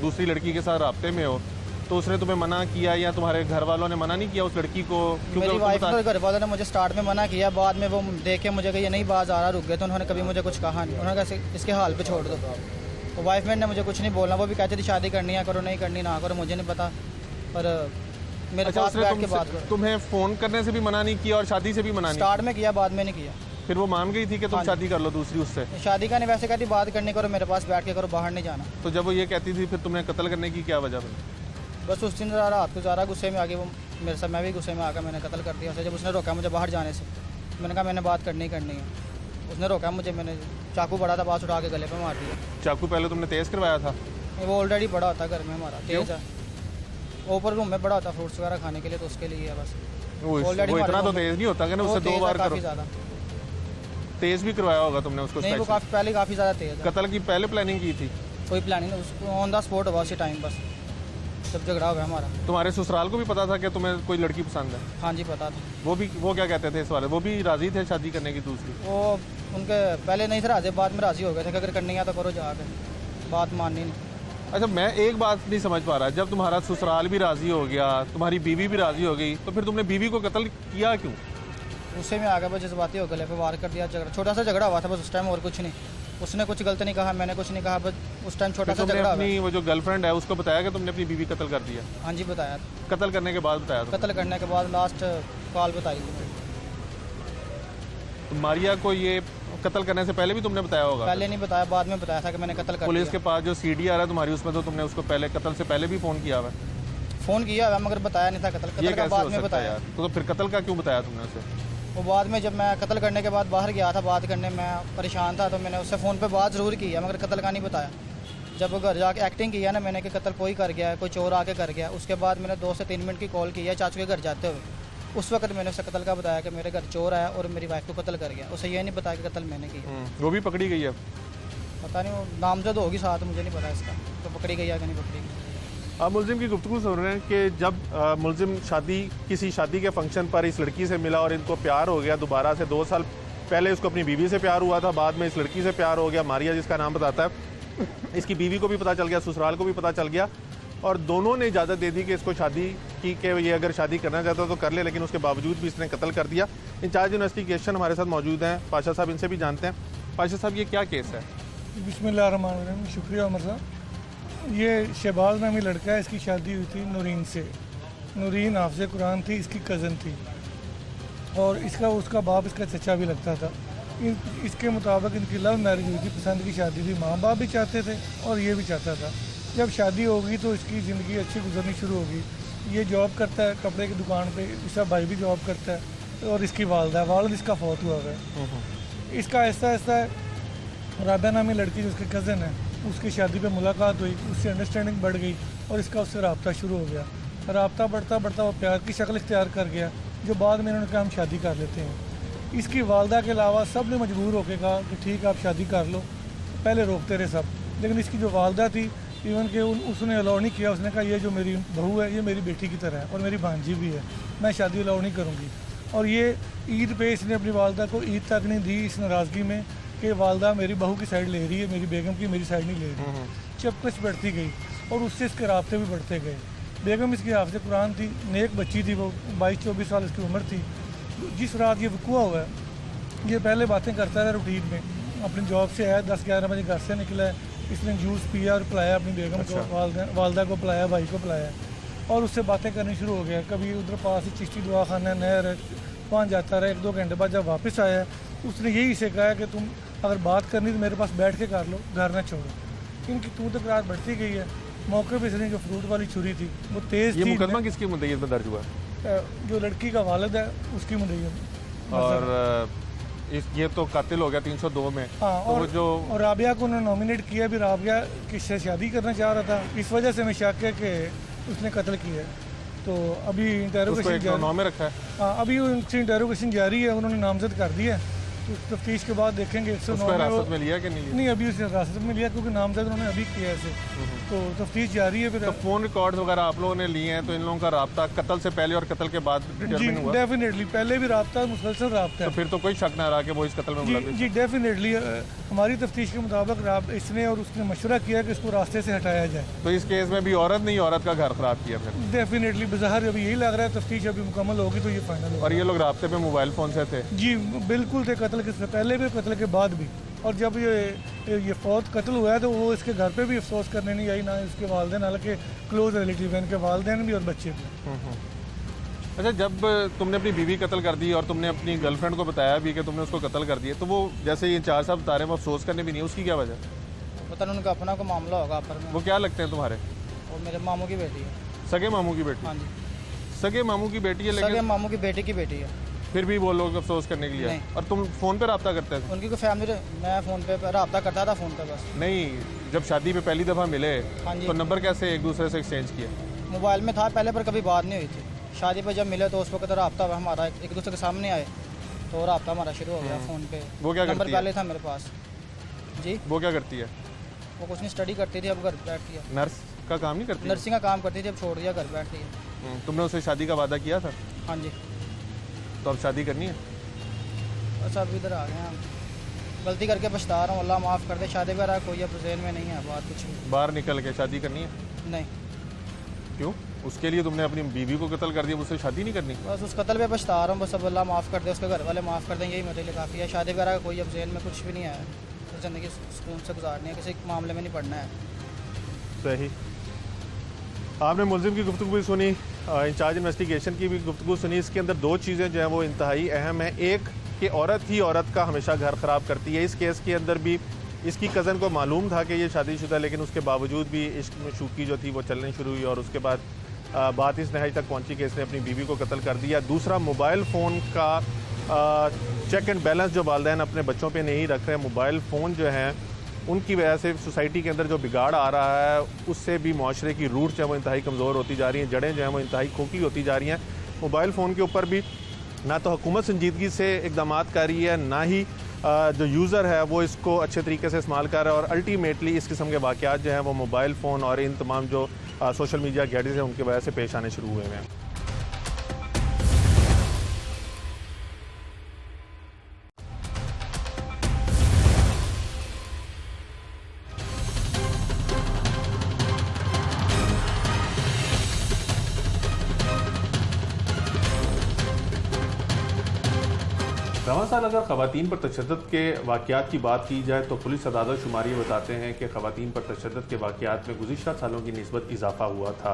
दूसरी लड़की के साथ राब्ते में हो, तो उसने तुम्हें मना किया या तुम्हारे घर वालों ने मना नहीं किया उस लड़की को? क्योंकि मेरी उसको वाइफ बता- और घर वालों ने मुझे स्टार्ट में मना किया, बाद में वो देख के मुझे कि ये नहीं बाज आ रहा, रुक गए, तो उन्होंने कभी मुझे कुछ कहा नहीं। उन्होंने कहा इसके हाल पे छोड़ दो। तो वाइफ मेट ने मुझे कुछ नहीं बोलना, वो भी कहती थी शादी करनी है करो, नहीं करनी ना करो, मुझे नहीं पता, पर मेरे अच्छा, पास उसने बैठ के बात करो। तुम्हें फ़ोन करने से भी मना नहीं किया और शादी से भी मना नहीं? स्टार्ट में किया, बाद में नहीं किया। फिर वो मान गई थी कि तुम हाँ जी। शादी कर लो दूसरी उससे? शादी का नहीं, वैसे कहती बात करनी करो, मेरे पास बैठ के करो, बाहर नहीं जाना। तो जब वो ये कहती थी फिर तुमने कत्ल करने की क्या वजह बनी? बस उस दिन रात को ज़्यादा गुस्से में आ गई वो मेरे साथ, मैं भी गुस्से में आकर मैंने कत्ल कर दिया उसे। जब उसने रोका मुझे बाहर जाने से, मैंने कहा मैंने बात करनी ही करनी है, उसने रोका मुझे, मैंने चाकू बड़ा था पास उठा के गले पे मार दिया। चाकू पहले तुमने तेज़ करवाया था? वो ऑलरेडी बड़ा होता है घर में हमारा, क्यों? तेज़ है, वो ऊपर रूम में बड़ा होता है फ्रूट्स वगैरह खाने के लिए, तो उसके लिए है बस। वो Already इतना हमारे तो रूम में- तेज़ नहीं होता कि ना, वो उससे दो तेज़ है बार करो। काफ़ी ज़्यादा, तेज़ भी करवाया होगा तुमने उसको? नहीं वो special? काफ़ी पहले काफ़ी ज़्यादा तेज़ है। कत्ल की पहले प्लानिंग की थी? कोई प्लानिंग नहीं, उसको ऑन द स्पॉट हुआ उसी टाइम, बस जब झगड़ा हो गया हमारा। तुम्हारे ससुराल को भी पता था कि तुम्हें कोई लड़की पसंद है? हाँ जी पता था। वो क्या कहते थे इस बारे? वो भी राजी थे शादी करने की दूसरी? वो उनके पहले नहीं थे राजी, बाद में राजी हो गए थे कि अगर करनी है तो करो जाकर, बात माननी नहीं। अच्छा, मैं एक बात नहीं समझ पा रहा, जब तुम्हारा ससुराल भी राजी हो गया, तुम्हारी बीवी भी राजी हो गई, तो फिर तुमने बीवी को कत्ल किया क्यों? गुस्से में आ गया, बस जज्बाती हो गले पे वार कर दिया। झगड़ा, छोटा सा झगड़ा हुआ था बस उस टाइम, और कुछ नहीं। उसने कुछ गलत नहीं कहा, मैंने कुछ नहीं कहा, बस उस टाइम छोटा फिर सा तुमने झगड़ा हुआ। अपनी वो जो गर्लफ्रेंड है उसको बताया कि तुमने अपनी बीवी कत्ल कर दिया? हाँ जी बताया था। कत्ल करने के बाद बताया था? कत्ल करने के बाद लास्ट कॉल बताई थी मुझे। तो मारिया को ये कत्ल करने से पहले भी तुमने बताया होगा? पहले नहीं बताया, बाद में बताया था कि मैंने कत्ल कर पुलिस के दिया। पास जो सीडी आ रहा है तुम्हारी, उसमें तो तुमने उसको पहले कत्ल से पहले भी फ़ोन किया हुआ है? फ़ोन किया हुआ मगर बताया नहीं था, कत्ल ये कत्ल का कैसे बाद हो में सकता है बताया। यार? तो फिर कत्ल का क्यों बताया तुमने उसे? वो बाद में जब मैं कत्ल करने के बाद बाहर गया था बात करने, मैं परेशान था, तो मैंने उससे फ़ोन पे बात ज़रूर की है मगर कत्ल का नहीं बताया। जब वो घर जाके एक्टिंग किया ना मैंने कि कत्ल कोई कर गया है, कोई चोर आके कर गया, उसके बाद मैंने 2 से 3 मिनट की कॉल की है चाचू के घर जाते हुए। उस वक्त मैंने उसे कत्ल का बताया कि मेरे घर चोर आया और मेरी वाइफ को कत्ल कर गया। उसे ये नहीं बताया कि कत्ल मैंने किया। वो भी पकड़ी गई है? पता नहीं, वो नामजद होगी साथ, मुझे नहीं पता इसका तो पकड़ी गई या कि नहीं पकड़ी गई। आप मुलजिम की गुफ्तगू सुन रहे हैं कि जब मुलजिम किसी शादी के फंक्शन पर इस लड़की से मिला और इनको प्यार हो गया दोबारा से। 2 साल पहले उसको अपनी बीवी से प्यार हुआ था, बाद में इस लड़की से प्यार हो गया, मारिया जिसका नाम बताता है। इसकी बीवी को भी पता चल गया, ससुराल को भी पता चल गया, और दोनों ने इजाज़त दे दी कि इसको शादी की, कि ये अगर शादी करना चाहता तो कर ले, लेकिन उसके बावजूद भी इसने कत्ल कर दिया। इंचार्ज इन्वेस्टिगेशन हमारे साथ मौजूद हैं पाशा साहब, इनसे भी जानते हैं। पाशा साहब, ये क्या केस है? बिस्मिल्लाहिर्रहमानिर्रहीम। शुक्रिया उमर साहब। ये शहबाज नामी लड़का है, इसकी शादी हुई थी नूरीन से। नूरीन हाफ़िज़ कुरान थी, इसकी कज़न थी, और उसका बाप इसका चचा भी लगता था। इसके मुताबिक इनकी लव मैरिज हुई थी, पसंद की शादी थी, माँ बाप भी चाहते थे और ये भी चाहता था। जब शादी होगी तो इसकी ज़िंदगी अच्छी गुजरनी शुरू होगी। ये जॉब करता है कपड़े की दुकान पे, इसका भाई भी जॉब करता है, और इसकी वालिद इसका फौत हुआ है। इसका ऐसा ऐसा राधा नामी लड़की जो उसकी कज़न है, उसकी शादी पे मुलाकात हुई, उससे अंडरस्टैंडिंग बढ़ गई और इसका उससे रब्ता शुरू हो गया। रब्ता बढ़ता बढ़ता वो प्यार की शक्ल इख्तियार कर गया, जो बाद में इन्होंने कहा हम शादी कर लेते हैं। इसकी वालदा के अलावा सब ने मजबूर होकर कहा कि ठीक है आप शादी कर लो। पहले रोकते रहे सब, लेकिन इसकी जो वालदा थी इवन के उसने अलाउ नहीं किया। उसने कहा ये जो मेरी बहू है ये मेरी बेटी की तरह है और मेरी भांजी भी है, मैं शादी अलाउ नहीं करूँगी। और ये ईद पे इसने अपनी वालदा को ईद तक नहीं दी, इस नाराज़गी में कि वालदा मेरी बहू की साइड ले रही है, मेरी बेगम की मेरी साइड नहीं ले रही। चपकच बढ़ती गई और उससे इसके राब्ते भी बढ़ते गए। बेगम इसकी हाफ़िज़ कुरान थी, नेक बच्ची थी, वो 22-24 साल इसकी उम्र थी। जिस रात ये वक़ूआ हुआ है, ये पहले बातें करता रहा रूटीन में, अपनी जॉब से आया 10-11 बजे घर से निकला है, इसने जूस पिया और पिलाया अपनी बेगम को, वालदा को पिलाया, भाई को पिलाया, और उससे बातें करनी शुरू हो गया। कभी उधर पास ही चिश्ती दुआ खाना नहर है, वहाँ जाता रहा। 1-2 घंटे बाद जब वापस आया उसने यही से कहा कि तुम अगर बात करनी तो मेरे पास बैठ के कर लो, घर ना छोड़ो। इनकी तू तक रात बढ़ती गई है। मौके पर इसने जो फ्रूट वाली छुरी थी वो तेज़ थी। ये मुकदमा किसकी मुद्दत में दर्ज हुआ? जो लड़की का वालिद है उसकी मुद्दत। और ये तो कातिल हो गया 302 में। हाँ, तो और राबिया को उन्होंने नॉमिनेट किया भी। राबिया किससे शादी करना चाह रहा था, इस वजह से मैं शक है कि उसने कत्ल किया है। तो अभी इंटरोगेशन में रखा है। हाँ, अभी उनसे इंटरोगेशन जारी है, उन्होंने नामजद कर दिया है। तफ्तीश के बाद देखेंगे। 109 उसको हिरासत में लिया कि नहीं लिया? नहीं, अभी उसे हिरासत में लिया क्योंकि नामजद उन्होंने अभी किया है, तो तफ्तीश जारी है। फिर तो फोन रिकॉर्ड वगैरह आप लोगों ने लिए हैं, तो इन लोगों का राब्ता कत्ल से पहले और कत्ल के बाद जी डिटरमिन हुआ? डेफिनेटली पहले भी राब्ता, मुसलसल राब्ता तो है। फिर तो कोई शक ना रहा कि वो इस कत्ल में मुलविस जी डेफिनेटली हमारी तफ्तीश के मुताबिक इसने और उसने मशवरा किया कि इसको रास्ते से हटाया जाए। तो इस केस में भी औरत नहीं, औरत का घर खराब किया फिर। डेफिनेटली बाहर अभी यही लग रहा है, तफ्तीश अभी मुकम्मल होगी तो ये फाइनल होगा। और ये लोग राब्ते पे मोबाइल फोन से थे? जी बिल्कुल थे, कत्ल के पहले भी कत्ल के बाद भी। और जब ये फौत कत्ल हुआ है तो वो इसके घर पे भी अफसोस करने नहीं आई, ना इसके वालिदैन, हालांकि क्लोज रिलेटिव हैं इनके वालिदैन भी और बच्चे भी। अच्छा, जब तुमने अपनी बीवी कत्ल कर दी और तुमने अपनी गर्लफ्रेंड को बताया भी कि तुमने उसको कत्ल कर दिया, तो वो जैसे ये चार साहब बता रहे हैं वो अफसोस करने भी नहीं, उसकी क्या वजह? पता नहीं, उनका अपना को मामला होगा पर में। वो क्या लगते हैं तुम्हारे? वो मेरे मामू की बेटी है। सगे मामू की बेटी? हाँ जी, सगे मामू की बेटी है, सगे लेकिन मामू की बेटी की बेटी है। फिर भी वो लोग अफसोस करने के लिए आए। नहीं। और तुम फोन पे रब्ता करते थे? उनकी कोई फैमिली, मैं फ़ोन पे रब्ता करता था फ़ोन पे बस। नहीं, जब शादी पे पहली दफ़ा मिले हाँ जी। तो नंबर कैसे एक दूसरे से एक्सचेंज किया? मोबाइल में था पहले, पर कभी बात नहीं हुई थी। शादी पे जब मिले तो उस वक्त रब्ता हमारा एक दूसरे के सामने आए तो रब्ता हमारा शुरू हो गया फ़ोन पे। वो क्या नंबर करती है? पहले था मेरे पास। जी, वो क्या करती है? वो कुछ नहीं, स्टडी करती थी, अब घर बैठ गया। नर्स का काम नहीं करती? नर्सिंग का काम करती थी, अब छोड़ दिया, घर बैठ गई है। तुमने उसे शादी का वादा किया था, हाँ जी, तो अब शादी करनी है? बस अब इधर आ गए हैं हम। गलती करके पछता रहा हूँ, अल्लाह माफ़ कर दे। शादी वगैरह कोई अब ज़हन में नहीं है बात कुछ भी। बाहर निकल के शादी करनी है? नहीं, क्यों? उसके लिए तुमने अपनी बीवी को कत्ल कर दिया, उससे शादी नहीं करनी? बस उस कत्ल पे पछता रहा हूँ, बस अब अल्लाह माफ़ कर दे, उसके घर वाले माफ़ कर दें, यही मेरे लिए काफ़ी है। शादी वगैरह का कोई अब ज़हन में कुछ भी नहीं है। तो ज़िंदगी सुकून से गुजारनी है, किसी मामले में नहीं पड़ना है। सही। आपने मुलजिम की गुफ्तगू भी सुनी, इंचार्ज इन्वेस्टिगेशन की भी गुफ्तगू सुनी। इसके अंदर दो चीज़ें जो हैं वो इंतहाई अहम हैं। एक कि औरत ही औरत का हमेशा घर ख़राब करती है। इस केस के अंदर भी इसकी कज़न को मालूम था कि ये शादीशुदा, लेकिन उसके बावजूद भी इश्क में शूकी जो थी वो चलनी शुरू हुई और उसके बाद बात इस नहाई तक पहुंची कि इसने अपनी बीवी को कत्ल कर दिया। दूसरा, मोबाइल फ़ोन का चेक एंड बैलेंस जो वालिदैन अपने बच्चों पे नहीं रख रहे। मोबाइल फ़ोन जो हैं उनकी वजह से सोसाइटी के अंदर जो बिगाड़ आ रहा है उससे भी माशरे की रूट्स जो है वो इंतहाई कमज़ोर होती जा रही हैं, जड़ें जो हैं वो इंतहाई खोखली होती जा रही हैं। मोबाइल फ़ोन के ऊपर भी ना तो हुकूमत संजीदगी से इक़दाम कर रही है, ना ही जो यूज़र है वो इसको अच्छे तरीके से इस्तेमाल कर रहा है। और अल्टीमेटली इस किस्म के वाक़यात जो हैं वो मोबाइल फ़ोन और इन तमाम जो सोशल मीडिया गैजेट्स हैं उनकी वजह से पेश आने शुरू हुए हैं। रवां साल अगर ख़वातीन पर तशद्दुद के वाक़यात की बात की जाए तो पुलिस अदादा शुमारी बताते हैं कि ख़वातीन पर तशद्दुद के वाक़यात में गुज़िश्ता सालों की निस्बत इजाफा हुआ था।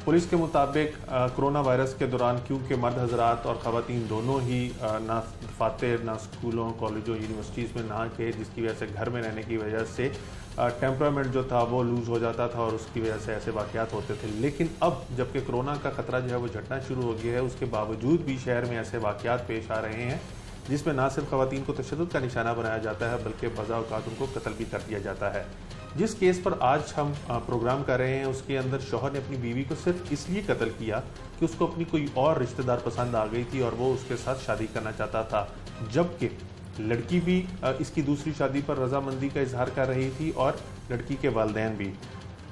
पुलिस के मुताबिक कोरोना वायरस के दौरान क्योंकि मर्द हज़रात और ख़वातीन दोनों ही ना दफातर, ना स्कूलों, कॉलेजों, यूनिवर्सिटीज़ में ना गए, जिसकी वजह से घर में रहने की वजह से टेम्परामेंट जो था वो लूज़ हो जाता था और उसकी वजह से ऐसे वाक़यात होते थे। लेकिन अब जबकि कोरोना का ख़तरा जो है वो झटना शुरू हो गया है, उसके बावजूद भी शहर में ऐसे वाक़यात पेश आ रहे हैं जिसमें ना सिर्फ ख़वातीन को तशद्दुद का निशाना बनाया जाता है बल्कि बज़ा औक़ात उनको कत्ल भी कर दिया जाता है। जिस केस पर आज हम प्रोग्राम कर रहे हैं उसके अंदर शौहर ने अपनी बीवी को सिर्फ इसलिए कत्ल किया कि उसको अपनी कोई और रिश्तेदार पसंद आ गई थी और वो उसके साथ शादी करना चाहता था, जबकि लड़की भी इसकी दूसरी शादी पर रजामंदी का इजहार कर रही थी और लड़की के वालिदैन भी।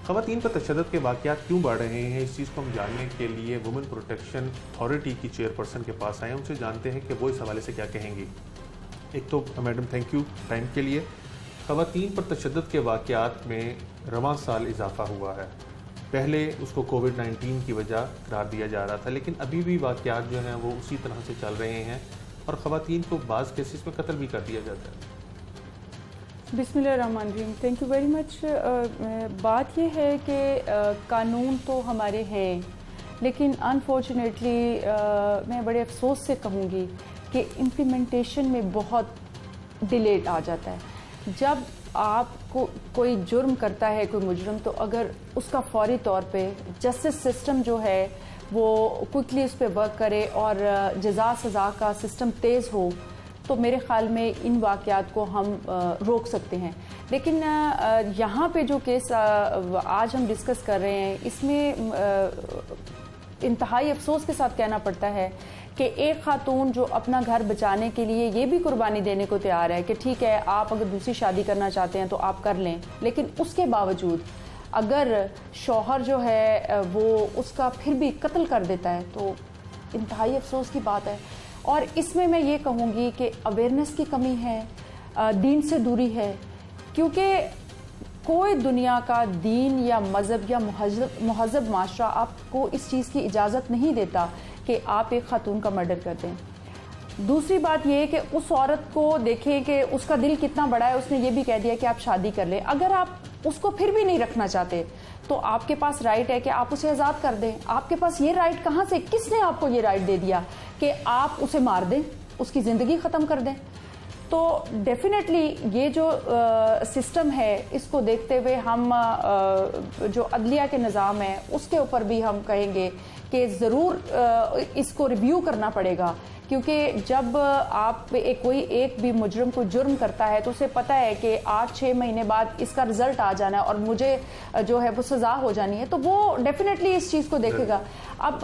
ख़वातीन पर तशद्दुद के वाक़यात क्यों बढ़ रहे हैं, इस चीज़ को हम जानने के लिए वुमेन प्रोटेक्शन अथॉरिटी की चेयरपर्सन के पास आए, उनसे जानते हैं कि वो इस हवाले से क्या कहेंगी। एक तो मैडम थैंक यू टाइम के लिए। ख़वातीन पर तशद्दुद के वाक़यात में रवां साल इजाफा हुआ है। पहले उसको कोविड-19 की वजह करार दिया जा रहा था, लेकिन अभी भी वाक़यात जो हैं वो उसी तरह से चल रहे हैं और ख़वातीन को बाज़ केसेस में कत्ल भी कर दिया जाता है। बिस्मिल्लाहिर्रहमानिर्रहीम, थैंक यू वेरी मच। बात यह है कि कानून तो हमारे हैं, लेकिन अनफॉर्चुनेटली मैं बड़े अफसोस से कहूँगी कि इम्प्लीमेंटेशन में बहुत डिलेड आ जाता है। जब आपको कोई जुर्म करता है कोई मुजरम, तो अगर उसका फौरी तौर पे जस्टिस सिस्टम जो है वो क्विकली उस पर वर्क करे और जज़ा सज़ा का सिस्टम तेज़ हो, तो मेरे ख़्याल में इन वाक़यात को हम रोक सकते हैं। लेकिन यहाँ पे जो केस आज हम डिस्कस कर रहे हैं, इसमें इंतहाई अफसोस के साथ कहना पड़ता है कि एक खातून जो अपना घर बचाने के लिए ये भी कुर्बानी देने को तैयार है कि ठीक है आप अगर दूसरी शादी करना चाहते हैं तो आप कर लें, लेकिन उसके बावजूद अगर शौहर जो है वो उसका फिर भी कत्ल कर देता है तो इंतहाई अफसोस की बात है। और इसमें मैं ये कहूँगी कि अवेयरनेस की कमी है, दीन से दूरी है, क्योंकि कोई दुनिया का दीन या मज़हब या महज़ब माशरा आपको इस चीज़ की इजाज़त नहीं देता कि आप एक खातून का मर्डर कर दें। दूसरी बात यह है कि उस औरत को देखें कि उसका दिल कितना बड़ा है, उसने ये भी कह दिया कि आप शादी कर लें। अगर आप उसको फिर भी नहीं रखना चाहते तो आपके पास राइट है कि आप उसे आज़ाद कर दें। आपके पास ये राइट कहाँ से, किसने आपको ये राइट दे दिया कि आप उसे मार दें, उसकी ज़िंदगी ख़त्म कर दें? तो डेफिनेटली ये जो सिस्टम है इसको देखते हुए हम जो अदलिया के निज़ाम है उसके ऊपर भी हम कहेंगे कि ज़रूर इसको रिव्यू करना पड़ेगा, क्योंकि जब आप कोई एक भी मुजरिम को जुर्म करता है तो उसे पता है कि 8-6 महीने बाद इसका रिजल्ट आ जाना है और मुझे जो है वो सज़ा हो जानी है, तो वो डेफिनेटली इस चीज़ को देखेगा। अब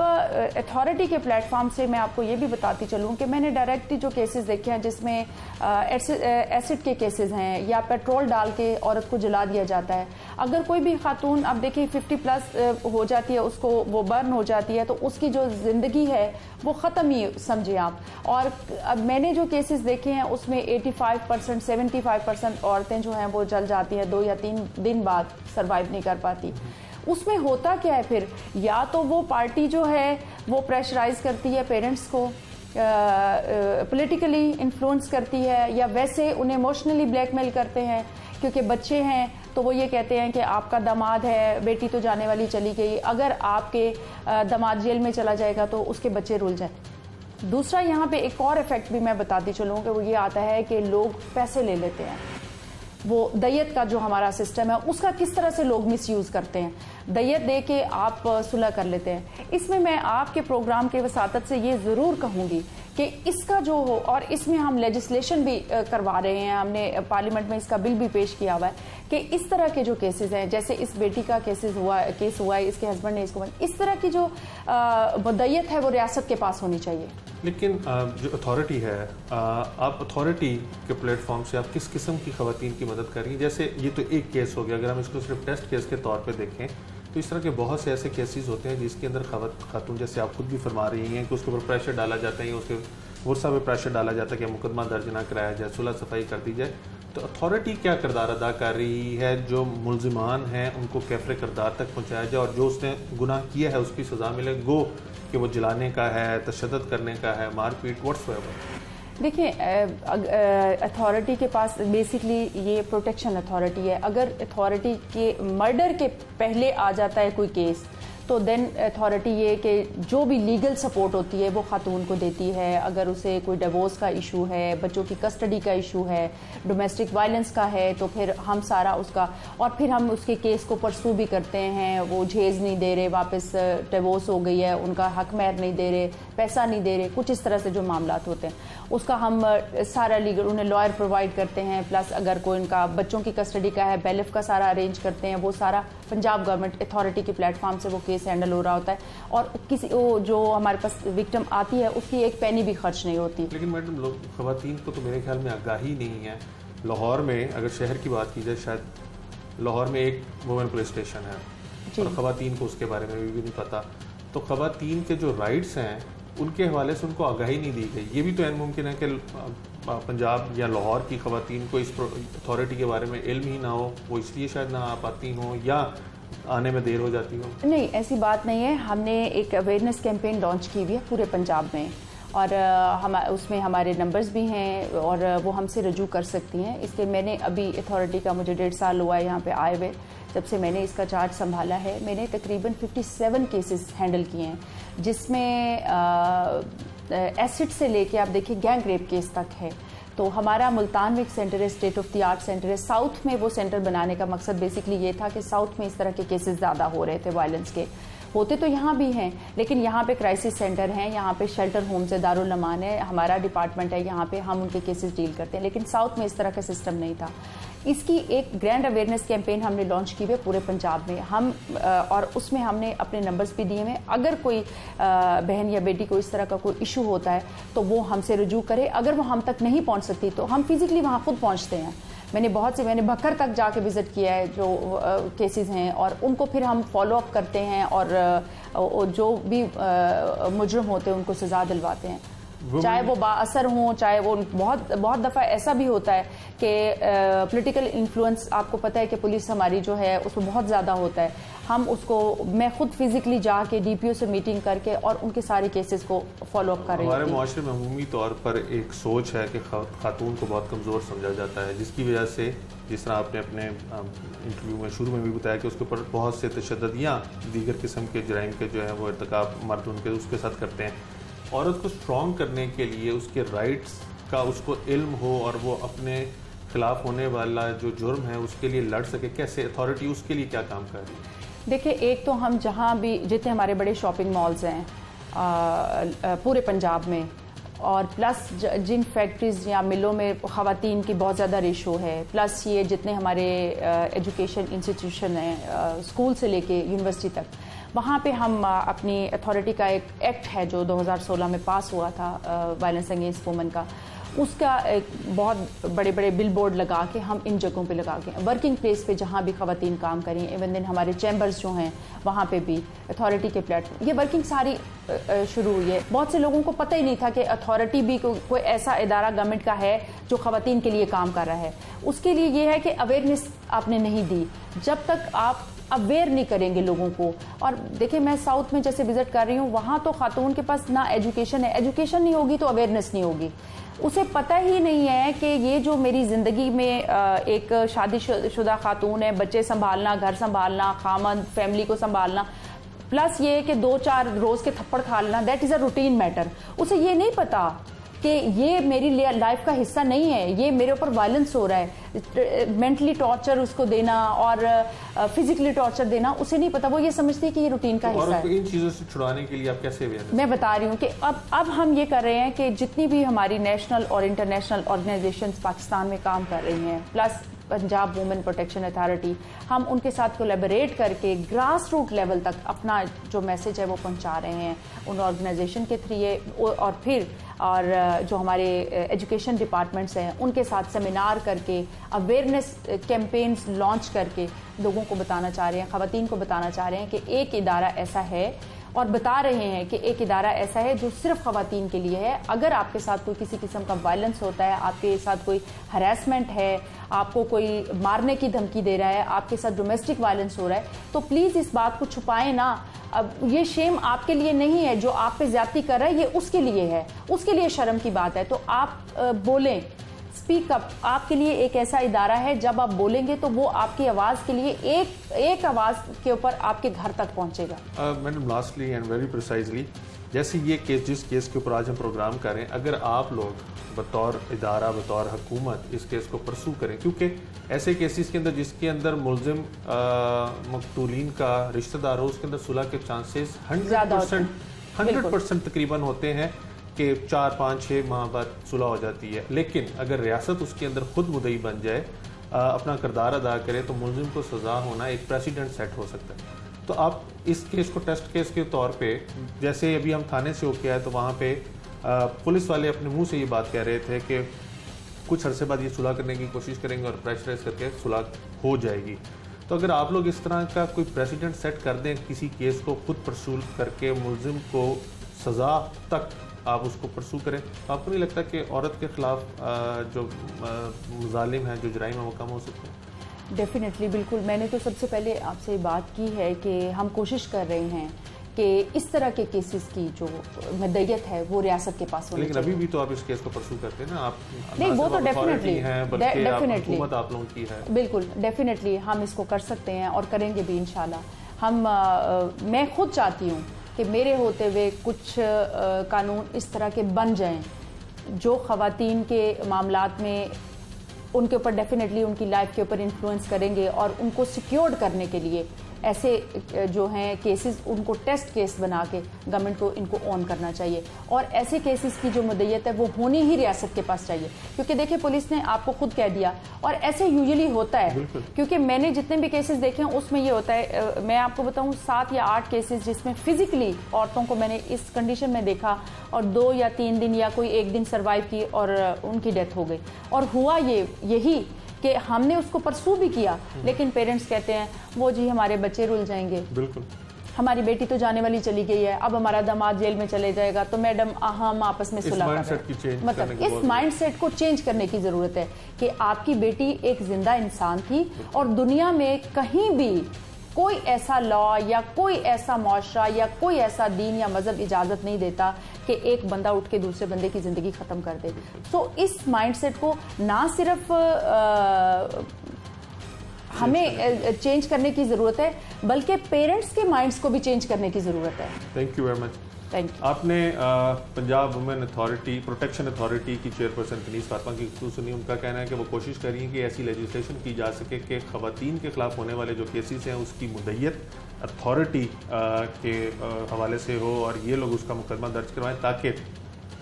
अथॉरिटी के प्लेटफॉर्म से मैं आपको ये भी बताती चलूँ कि मैंने डायरेक्टली जो केसेस देखे हैं जिसमें एसिड के केसेस हैं या पेट्रोल डाल के औरत को जला दिया जाता है। अगर कोई भी खातून अब देखिए 50+ हो जाती है, उसको वो बर्न हो जाती है, तो उसकी जो ज़िंदगी है वो ख़त्म ही समझे आप। और अब मैंने जो केसेस देखे हैं उसमें 85% 75% औरतें जो हैं वो जल जाती हैं, 2 या 3 दिन बाद सर्वाइव नहीं कर पाती। उसमें होता क्या है फिर, या तो वो पार्टी जो है वो प्रेशराइज करती है पेरेंट्स को, पॉलिटिकली इन्फ्लुएंस करती है, या वैसे उन्हें इमोशनली ब्लैकमेल करते हैं क्योंकि बच्चे हैं तो वो ये कहते हैं कि आपका दामाद है, बेटी तो जाने वाली चली गई, अगर आपके दामाद जेल में चला जाएगा तो उसके बच्चे रुल जाए। दूसरा यहाँ पे एक और इफेक्ट भी मैं बताती चलूँ कि वो ये आता है कि लोग पैसे ले लेते हैं। वो दैयत का जो हमारा सिस्टम है उसका किस तरह से लोग मिसयूज करते हैं, दैयत दे के आप सुलह कर लेते हैं। इसमें मैं आपके प्रोग्राम के वसातत से ये ज़रूर कहूँगी कि इसका जो हो, और इसमें हम लेजिस्लेशन भी करवा रहे हैं, हमने पार्लियामेंट में इसका बिल भी पेश किया हुआ है कि इस तरह के जो केसेस हैं, जैसे इस बेटी का केस हुआ है, इसके हस्बैंड ने इसको, इस तरह की जो दैयत है वो रियासत के पास होनी चाहिए। लेकिन जो अथॉरिटी है, आप अथॉरिटी के प्लेटफॉर्म से आप किस किस्म की खवातीन की मदद कर रही हैं? जैसे ये तो एक केस हो गया, अगर हम इसको सिर्फ टेस्ट केस के तौर पे देखें तो इस तरह के बहुत से ऐसे केसेस होते हैं जिसके अंदर खातून, जैसे आप खुद भी फरमा रही हैं कि उसके ऊपर प्रेशर डाला जाता है, उसके वर्षा पे प्रेशर डाला जाता है कि मुकदमा दर्ज ना कराया जाए, सुलह सफाई कर दी जाए। तो अथॉरिटी क्या किरदार अदा कर रही है जो मुलजिमान हैं उनको कैफरे किरदार तक पहुँचाया जाए और जो उसने गुनाह किया है उसकी सज़ा मिले, गो कि वो जलाने का है, तशद्दुद करने का है, मारपीट, व्हाट्सएवर? देखिए, अथॉरिटी के पास बेसिकली ये प्रोटेक्शन अथॉरिटी है। अगर अथॉरिटी के मर्डर के पहले आ जाता है कोई केस तो देन अथॉरिटी ये कि जो भी लीगल सपोर्ट होती है वो खातून को देती है। अगर उसे कोई डिवोर्स का इशू है, बच्चों की कस्टडी का इशू है, डोमेस्टिक वायलेंस का है, तो फिर हम सारा उसका, और फिर हम उसके केस को परसू भी करते हैं। वो जेज नहीं दे रहे, वापस डिवोर्स हो गई है, उनका हक महर नहीं दे रहे, पैसा नहीं दे रहे, कुछ इस तरह से जो मामलात होते हैं उसका हम सारा लीगल उन्हें लॉयर प्रोवाइड करते हैं। प्लस अगर कोई उनका बच्चों की कस्टडी का है, बेलिफ का सारा अरेंज करते हैं। वो सारा पंजाब गवर्नमेंट अथॉरिटी के प्लेटफॉर्म से वो केस हैंडल हो रहा होता है और किसी जो हमारे पास विक्टिम आती है उसकी एक पैनी भी खर्च नहीं होती। लेकिन मैडम, लोग खवातीन को तो मेरे ख्याल में आगाही नहीं है। लाहौर में, अगर शहर की बात की जाए, शायद लाहौर में एक वुमेन पुलिस स्टेशन है और खवातीन को उसके बारे में भी नहीं पता। तो खवातीन के जो राइट्स हैं उनके हवाले से उनको आगाही नहीं दी गई। ये भी तो मुमकिन है कि पंजाब या लाहौर की खवातीन को इस अथॉरिटी के बारे में इल्म ही ना हो, वो इसलिए शायद ना आ पाती हों या आने में देर हो जाती हो। नहीं, ऐसी बात नहीं है। हमने एक अवेयरनेस कैंपेन लॉन्च की हुई है पूरे पंजाब में और उसमें हमारे नंबर्स भी हैं और वो हमसे रजू कर सकती हैं। इसके मैंने अभी अथॉरिटी का मुझे 1.5 साल हुआ है यहाँ पे आए हुए, जब से मैंने इसका चार्ज संभाला है। मैंने तकरीबन 57 केसेस हैंडल किए हैं, जिसमें एसिड से लेके आप देखिए गैंग रेप केस तक है। तो हमारा मुल्तान में एक सेंटर है, state of the art centre है। साउथ में वो सेंटर बनाने का मकसद बेसिकली ये था कि साउथ में इस तरह के केसेस ज़्यादा हो रहे थे वायलेंस के, होते तो यहाँ भी हैं, लेकिन यहाँ पे क्राइसिस सेंटर हैं, यहाँ पे शेल्टर होम्स है, दारुल अमान है, हमारा डिपार्टमेंट है, यहाँ पे हम उनके केसेस डील करते हैं। लेकिन साउथ में इस तरह का सिस्टम नहीं था। इसकी एक ग्रैंड अवेयरनेस कैंपेन हमने लॉन्च की है पूरे पंजाब में। हम और उसमें हमने अपने नंबर्स भी दिए हैं। अगर कोई बहन या बेटी को इस तरह का कोई इशू होता है तो वो हमसे रुजू करे। अगर वो हम तक नहीं पहुंच सकती तो हम फिजिकली वहाँ खुद पहुँचते हैं। मैंने भक्कर तक जाके विजिट किया है जो केसेस हैं, और उनको फिर हम फॉलो अप करते हैं और जो भी मुजरिम होते हैं उनको सजा दिलवाते हैं, चाहे वो बाअसर हों, चाहे वो बहुत दफ़ा ऐसा भी होता है कि पॉलिटिकल इन्फ्लुएंस, आपको पता है कि पुलिस हमारी जो है उसमें बहुत ज़्यादा होता है। हम उसको, मैं खुद फिजिकली जाके DPO से मीटिंग करके और उनके सारे केसेस को फॉलो अप कर रही हूँ। हमारे माशरे में अमूमी तौर पर एक सोच है कि खातून को बहुत कमज़ोर समझा जाता है, जिसकी वजह से, जिस तरह आपने अपने इंटरव्यू में शुरू में भी बताया कि उसके ऊपर बहुत से तशद्दुद या दीगर किस्म के जराइम के जो है वो इर्तिकाब मर्द उनके उसके साथ करते हैं। औरत को स्ट्रॉन्ग करने के लिए उसके राइट्स का उसको इल्म हो और वो अपने खिलाफ होने वाला जो जुर्म है उसके लिए लड़ सके, कैसे अथॉरिटी उसके लिए क्या काम कर रही है? देखिए, एक तो हम जहाँ भी, जितने हमारे बड़े शॉपिंग मॉल्स हैं पूरे पंजाब में, और प्लस जिन फैक्ट्रीज़ या मिलों में ख़वातीन की बहुत ज़्यादा रेशो है, प्लस ये जितने हमारे एजुकेशन इंस्टीट्यूशन हैं स्कूल से लेके यूनिवर्सिटी तक, वहाँ पे हम अपनी अथॉरिटी का एक एक्ट है जो 2016 में पास हुआ था वायलेंस अगेंस्ट वुमेन का, उसका एक बहुत बड़े बड़े बिल बोर्ड लगा के हम इन जगहों पे लगा के, वर्किंग प्लेस पे जहाँ भी ख़वातीन काम करें, इवन दिन हमारे चैम्बर्स जो हैं वहाँ पे भी अथॉरिटी के प्लेटफॉर्म, ये वर्किंग सारी शुरू हुई है। बहुत से लोगों को पता ही नहीं था कि अथॉरिटी भी कोई ऐसा इदारा गवर्नमेंट का है जो ख़वातीन के लिए काम कर रहा है। उसके लिए ये है कि अवेयरनेस आपने नहीं दी। जब तक आप अवेयर नहीं करेंगे लोगों को, और देखिए मैं साउथ में जैसे विजिट कर रही हूँ, वहाँ तो खातून के पास ना एजुकेशन है, एजुकेशन नहीं होगी तो अवेयरनेस नहीं होगी। उसे पता ही नहीं है कि ये जो मेरी ज़िंदगी में एक शादीशुदा खातून है, बच्चे संभालना, घर संभालना, खामद, फैमिली को संभालना, प्लस ये कि 2-4 रोज़ के थप्पड़ खा लेना, that is a routine matter. उसे ये नहीं पता कि ये मेरी लाइफ का हिस्सा नहीं है, ये मेरे ऊपर वायलेंस हो रहा है, मेंटली टॉर्चर उसको देना और फिजिकली टॉर्चर देना, उसे नहीं पता। वो ये समझती है कि ये रूटीन का हिस्सा है। इन चीज़ों से छुड़ाने के लिए आप कैसे अवेयरनेस? मैं बता रही हूँ कि अब हम ये कर रहे हैं कि जितनी भी हमारी नेशनल और इंटरनेशनल ऑर्गेनाइजेशंस पाकिस्तान में काम कर रही हैं, plus Punjab women protection authority, हम उनके साथ कोलैबोरेट करके ग्रास रूट लेवल तक अपना जो मैसेज है वो पहुंचा रहे हैं उन ऑर्गेनाइजेशन के थ्रू, और फिर जो हमारे एजुकेशन डिपार्टमेंट्स हैं उनके साथ सेमिनार करके, अवेयरनेस कैंपेन्स लॉन्च करके लोगों को बताना चाह रहे हैं, ख़वातीन को बताना चाह रहे हैं कि एक इदारा ऐसा है, और बता रहे हैं कि एक इदारा ऐसा है जो सिर्फ ख़वातीन के लिए है। अगर आपके साथ कोई किसी किस्म का वायलेंस होता है, आपके साथ कोई हरासमेंट है, आपको कोई मारने की धमकी दे रहा है, आपके साथ डोमेस्टिक वायलेंस हो रहा है, तो प्लीज़ इस बात को छुपाएं ना। अब ये शेम आपके लिए नहीं है, जो आप पे ज्यादती कर रहा है ये उसके लिए है, उसके लिए शर्म की बात है। तो आप बोलें, स्पीक अप। आपके लिए एक ऐसा इदारा है, जब आप बोलेंगे तो वो आपकी आवाज़ के लिए एक आवाज़ के ऊपर आपके घर तक पहुंचेगा। Madam, lastly and very precisely, जैसे ये केस, जिस केस के ऊपर आज हम प्रोग्राम करें, अगर आप लोग बतौर इदारा, बतौर हुकूमत इस केस को परसू करें, क्योंकि ऐसे केसेस के अंदर जिसके अंदर मुलजिम मकतूलीन का रिश्तेदार हो, उसके अंदर सुलह के चांसेस 100% तकरीबन होते हैं कि 4, 5, 6 माह बाद सुलह हो जाती है। लेकिन अगर रियासत उसके अंदर खुद मुद्दई बन जाए, अपना किरदार अदा करे, तो मुलजिम को सज़ा होना एक प्रेसिडेंट सेट हो सकता है। तो आप इस केस को टेस्ट केस के तौर पे, जैसे अभी हम थाने से होके आए तो वहाँ पे पुलिस वाले अपने मुंह से ये बात कह रहे थे कि कुछ अरसे बाद ये सुलह करने की कोशिश करेंगे और प्रेशराइज करके सुलह हो जाएगी। तो अगर आप लोग इस तरह का कोई प्रेसिडेंट सेट कर दें, किसी केस को खुद परसूल करके मुलजिम को सज़ा तक आप उसको परसू करें, तो आपको नहीं लगता कि औरत के खिलाफ जो मुजालिम है, जो जराइम है, वो कम हो सकते हैं? डेफिनेटली, बिल्कुल। मैंने तो सबसे पहले आपसे बात की है कि हम कोशिश कर रहे हैं कि इस तरह के केसेस की जो मदयत है वो रियासत के पास होनी चाहिए। लेकिन अभी भी तो आप इस केस को परसू करते हैं ना, आप नहीं, वो तो डेफिनेटली हुकूमत आप लोगों की है। बिल्कुल, डेफिनेटली हम इसको कर सकते हैं और करेंगे भी इंशाल्लाह। मैं खुद चाहती हूँ कि मेरे होते हुए कुछ कानून इस तरह के बन जाएं जो ख़वातीन के मामलात में उनके ऊपर डेफिनेटली उनकी लाइफ के ऊपर इन्फ्लुएंस करेंगे और उनको सिक्योर्ड करने के लिए ऐसे जो हैं केसेस उनको टेस्ट केस बना के गवर्नमेंट को इनको ऑन करना चाहिए और ऐसे केसेस की जो मुद्दत है वो होनी ही रियासत के पास चाहिए, क्योंकि देखिए पुलिस ने आपको खुद कह दिया और ऐसे यूजुअली होता है, क्योंकि मैंने जितने भी केसेस देखे हैं उसमें ये होता है। मैं आपको बताऊं 7 या 8 केसेस जिसमें फिजिकली औरतों को मैंने इस कंडीशन में देखा और 2 या 3 दिन या कोई 1 दिन सर्वाइव की और उनकी डेथ हो गई। और हुआ यही कि हमने उसको परसू भी किया, लेकिन पेरेंट्स कहते हैं वो जी हमारे बच्चे रुल जाएंगे, बिल्कुल हमारी बेटी तो जाने वाली चली गई है, अब हमारा दामाद जेल में चले जाएगा, तो मैडम हम आपस में सुलह कर रहे हैं। मतलब इस माइंडसेट को चेंज करने की जरूरत है कि आपकी बेटी एक जिंदा इंसान थी और दुनिया में कहीं भी कोई ऐसा लॉ या कोई ऐसा मुआशरा या कोई ऐसा दीन या मजहब इजाजत नहीं देता कि एक बंदा उठ के दूसरे बंदे की जिंदगी खत्म कर दे। तो इस माइंडसेट को ना सिर्फ हमें चेंज करने की जरूरत है बल्कि पेरेंट्स के माइंड्स को भी चेंज करने की जरूरत है। Thank you very much. Thank you. आपने Punjab women authority protection authority की चेयरपर्सन कनीज़ फातिमा की गुफ्तगू सुनी। उनका कहना है कि वो कोशिश कर रही है कि ऐसी लेजिस्लेशन की जा सके कि ख़वातीन के खिलाफ होने वाले जो केसेस हैं उसकी मुद्दत अथॉरिटी के हवाले से हो और ये लोग उसका मुकदमा दर्ज करवाएं, ताकि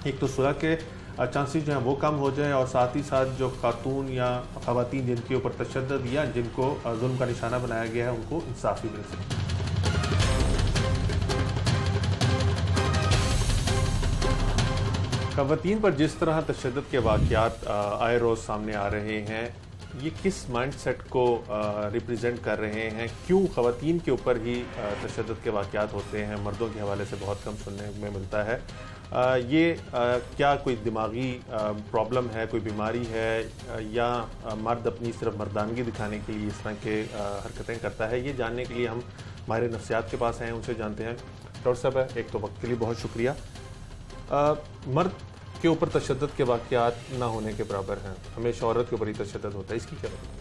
एक तो सुलह के चांसेस जो हैं वो कम हो जाए और साथ ही साथ जो खातून या ख़वातीन जिनके ऊपर तशद्दुद या जिनको जुल्म का निशाना बनाया गया है उनको इंसाफ भी मिल सके। ख़वातीन पर जिस तरह तशद्दुद के वाक़यात आए रोज़ सामने आ रहे हैं, ये किस माइंडसेट को रिप्रेजेंट कर रहे हैं? क्यों ख़वातीन के ऊपर ही तशद्दुद के वाक़यात होते हैं? मर्दों के हवाले से बहुत कम सुनने में मिलता है। ये क्या कोई दिमागी प्रॉब्लम है, कोई बीमारी है, या मर्द अपनी सिर्फ मर्दानगी दिखाने के लिए इस तरह के हरकतें करता है? ये जानने के लिए हम माहिर नफ्सियात के पास हैं, उनसे जानते हैं। डॉक्टर साहब, एक तो वक्त के लिए बहुत शुक्रिया। मर्द के ऊपर तशद्दुद के वाक़यात ना होने के बराबर हैं, हमेशा औरत के ऊपर ही तशद्दुद होता है, इसकी क्या वजह है?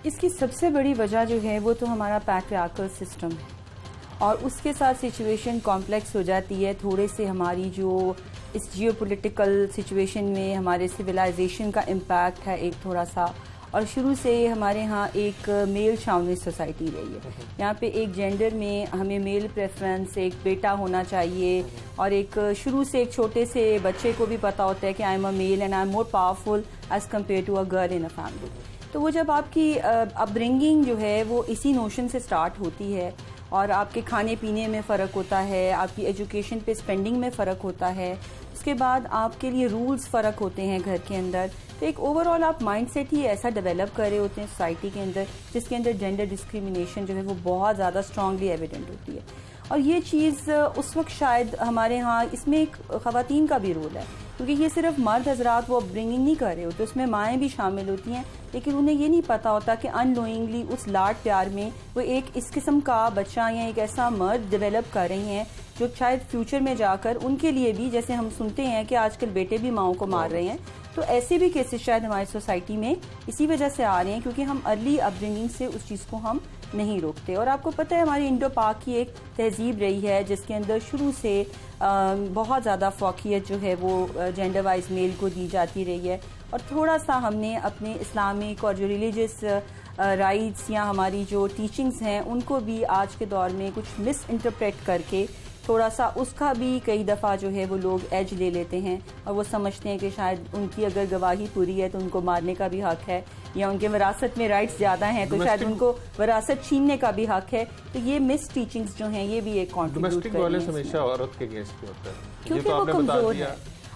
इसकी सबसे बड़ी वजह जो है वो तो हमारा पैट्रियार्कल सिस्टम है और उसके साथ सिचुएशन कॉम्प्लेक्स हो जाती है। थोड़े से हमारी जो इस जियोपॉलिटिकल सिचुएशन में हमारे सिविलाइजेशन का इम्पैक्ट है एक थोड़ा सा, और शुरू से हमारे यहाँ एक मेल शाउनिस्ट सोसाइटी रही है। यहाँ पे एक जेंडर में हमें मेल प्रेफरेंस, एक बेटा होना चाहिए और एक शुरू से एक छोटे से बच्चे को भी पता होता है कि I am a male and I am more powerful as compare to a girl in a family. तो वो जब आपकी अपब्रिंगिंग जो है वो इसी नोशन से स्टार्ट होती है और आपके खाने पीने में फ़र्क होता है, आपकी एजुकेशन पे स्पेंडिंग में फ़र्क होता है, उसके बाद आपके लिए रूल्स फ़र्क होते हैं घर के अंदर। तो एक ओवरऑल आप माइंडसेट ही ऐसा डेवलप कर रहे होते हैं सोसाइटी के अंदर जिसके अंदर जेंडर डिस्क्रिमिनेशन जो है वो बहुत ज़्यादा स्ट्रांगली एविडेंट होती है। और ये चीज़ उस वक्त शायद हमारे यहाँ इसमें एक ख़वातीन का भी रोल है, क्योंकि ये सिर्फ मर्द हजरात वो अपब्रिंगिंग नहीं कर रहे होते, उसमें माएँ भी शामिल होती हैं, लेकिन उन्हें ये नहीं पता होता कि अननोइंगली उस लाड प्यार में वो एक इस किस्म का बच्चा या एक ऐसा मर्द डेवलप कर रही हैं जो शायद फ्यूचर में जाकर उनके लिए भी, जैसे हम सुनते हैं कि आजकल बेटे भी माओं को मार रहे हैं, तो ऐसे भी केसेस शायद हमारी सोसाइटी में इसी वजह से आ रहे हैं क्योंकि हम अर्ली अपब्रिंगिंग से उस चीज़ को हम नहीं रोकते। और आपको पता है हमारी इंडो पाक की एक तहजीब रही है जिसके अंदर शुरू से बहुत ज़्यादा फौकियत जो है वो जेंडर वाइज मेल को दी जाती रही है, और थोड़ा सा हमने अपने इस्लामिक और जो रिलीजियस राइट्स या हमारी जो टीचिंग्स हैं उनको भी आज के दौर में कुछ मिस इंटरप्रेट करके थोड़ा सा उसका भी कई दफ़ा जो है वो लोग एज ले लेते हैं और वो समझते हैं कि शायद उनकी अगर गवाही पूरी है तो उनको मारने का भी हक है, या उनके विरासत में राइट्स ज़्यादा हैं तो शायद उनको विरासत छीनने का भी हक है। तो ये मिस टीचिंग्स जो हैं ये भी एक डोमेस्टिक वायलेंस हमेशा औरत के अगेंस्ट ही होता है, क्योंकि वो कमज़ोर है।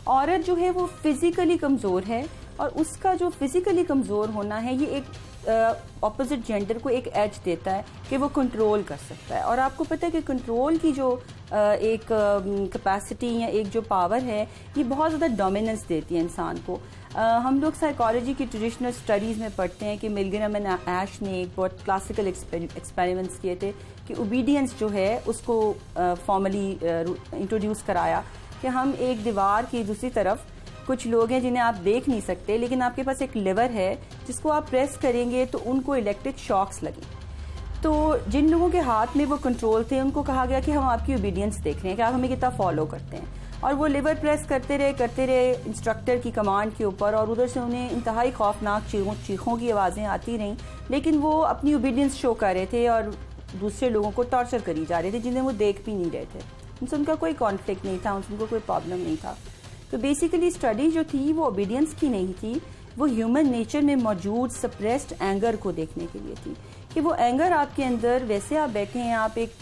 औरत जो है वो फिजिकली कमज़ोर है और उसका जो फिजिकली कमज़ोर होना है ये एक ऑपोजिट जेंडर को एक एज देता है कि वो कंट्रोल कर सकता है। और आपको पता है कि कंट्रोल की जो एक कैपेसिटी या एक जो पावर है ये बहुत ज़्यादा डोमिनेंस देती है इंसान को। हम लोग साइकोलॉजी की ट्रेडिशनल स्टडीज़ में पढ़ते हैं कि मिलग्राम एंड ऐश ने एक बहुत क्लासिकल एक्सपेरिमेंट्स किए थे कि ओबीडियंस जो है उसको फॉर्मली इंट्रोड्यूस कराया कि हम एक दीवार की दूसरी तरफ कुछ लोग हैं जिन्हें आप देख नहीं सकते, लेकिन आपके पास एक लिवर है जिसको आप प्रेस करेंगे तो उनको इलेक्ट्रिक शॉक्स लगे। तो जिन लोगों के हाथ में वो कंट्रोल थे उनको कहा गया कि हम आपकी ओबीडियंस देख रहे हैं कि आप हमें कितना फॉलो करते हैं, और वो लिवर प्रेस करते रहे इंस्ट्रक्टर की कमांड के ऊपर, और उधर से उन्हें इंतहाई खौफनाक चीखों की आवाज़ें आती रहीं, लेकिन वो अपनी ओबीडियंस शो कर रहे थे और दूसरे लोगों को टॉर्चर करी जा रहे थे जिन्हें वो देख भी नहीं रहे थे, उनसे उनका कोई कॉन्फ्लिक्ट नहीं था, उनको कोई प्रॉब्लम नहीं था। तो बेसिकली स्टडी जो थी वो ओबीडियंस की नहीं थी, वो ह्यूमन नेचर में मौजूद सप्रेस्ड एंगर को देखने के लिए थी कि वो एंगर आपके अंदर, वैसे आप बैठे हैं, आप एक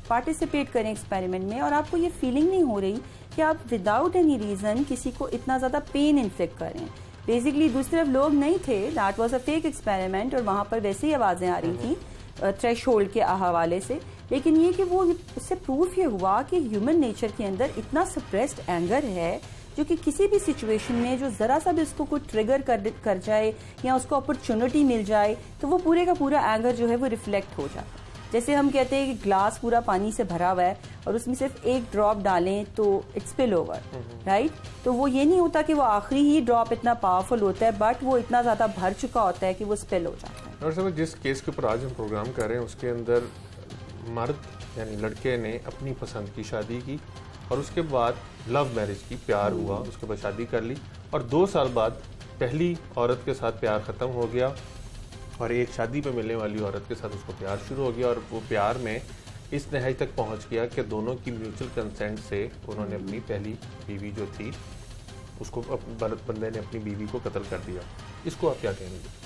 पार्टिसिपेट करें एक्सपेरिमेंट में और आपको ये फीलिंग नहीं हो रही कि आप विदाउट एनी रीज़न किसी को इतना ज़्यादा पेन इन्फ्लिक्ट करें। बेसिकली दूसरी तरफ लोग नहीं थे, that was a fake experiment, और वहाँ पर वैसे ही आवाज़ें आ रही थी थ्रेश होल्ड के हवाले से। लेकिन ये कि वो उससे प्रूफ ये हुआ कि ह्यूमन नेचर के अंदर इतना सप्रेस्ड एंगर है जो कि किसी भी सिचुएशन में जो ज़रा सा भी उसको कोई ट्रिगर कर जाए या उसको अपॉर्चुनिटी मिल जाए तो वो पूरे का पूरा एंगर जो है वो रिफ्लेक्ट हो जाता है। जैसे हम कहते हैं कि ग्लास पूरा पानी से भरा हुआ है और उसमें सिर्फ एक ड्रॉप डालें तो इट्स स्पिल ओवर, राइट। तो वो ये नहीं होता कि वो आखिरी ही ड्रॉप इतना पावरफुल होता है, बट वो इतना ज़्यादा भर चुका होता है कि वो स्पिल हो जाता है। और सब जिस केस के ऊपर आज हम प्रोग्राम कर रहे हैं उसके अंदर मर्द यानी लड़के ने अपनी पसंद की शादी की और उसके बाद लव मैरिज की, प्यार हुआ, उसके बाद शादी कर ली और 2 साल बाद पहली औरत के साथ प्यार ख़त्म हो गया और एक शादी पे मिलने वाली औरत के साथ उसको प्यार शुरू हो गया और वो प्यार में इस नहाई तक पहुंच गया कि दोनों की म्यूचुअल कंसेंट से उन्होंने अपनी पहली बीवी जो थी उसको, बंदे ने अपनी बीवी को कत्ल कर दिया। इसको आप क्या कहेंगे?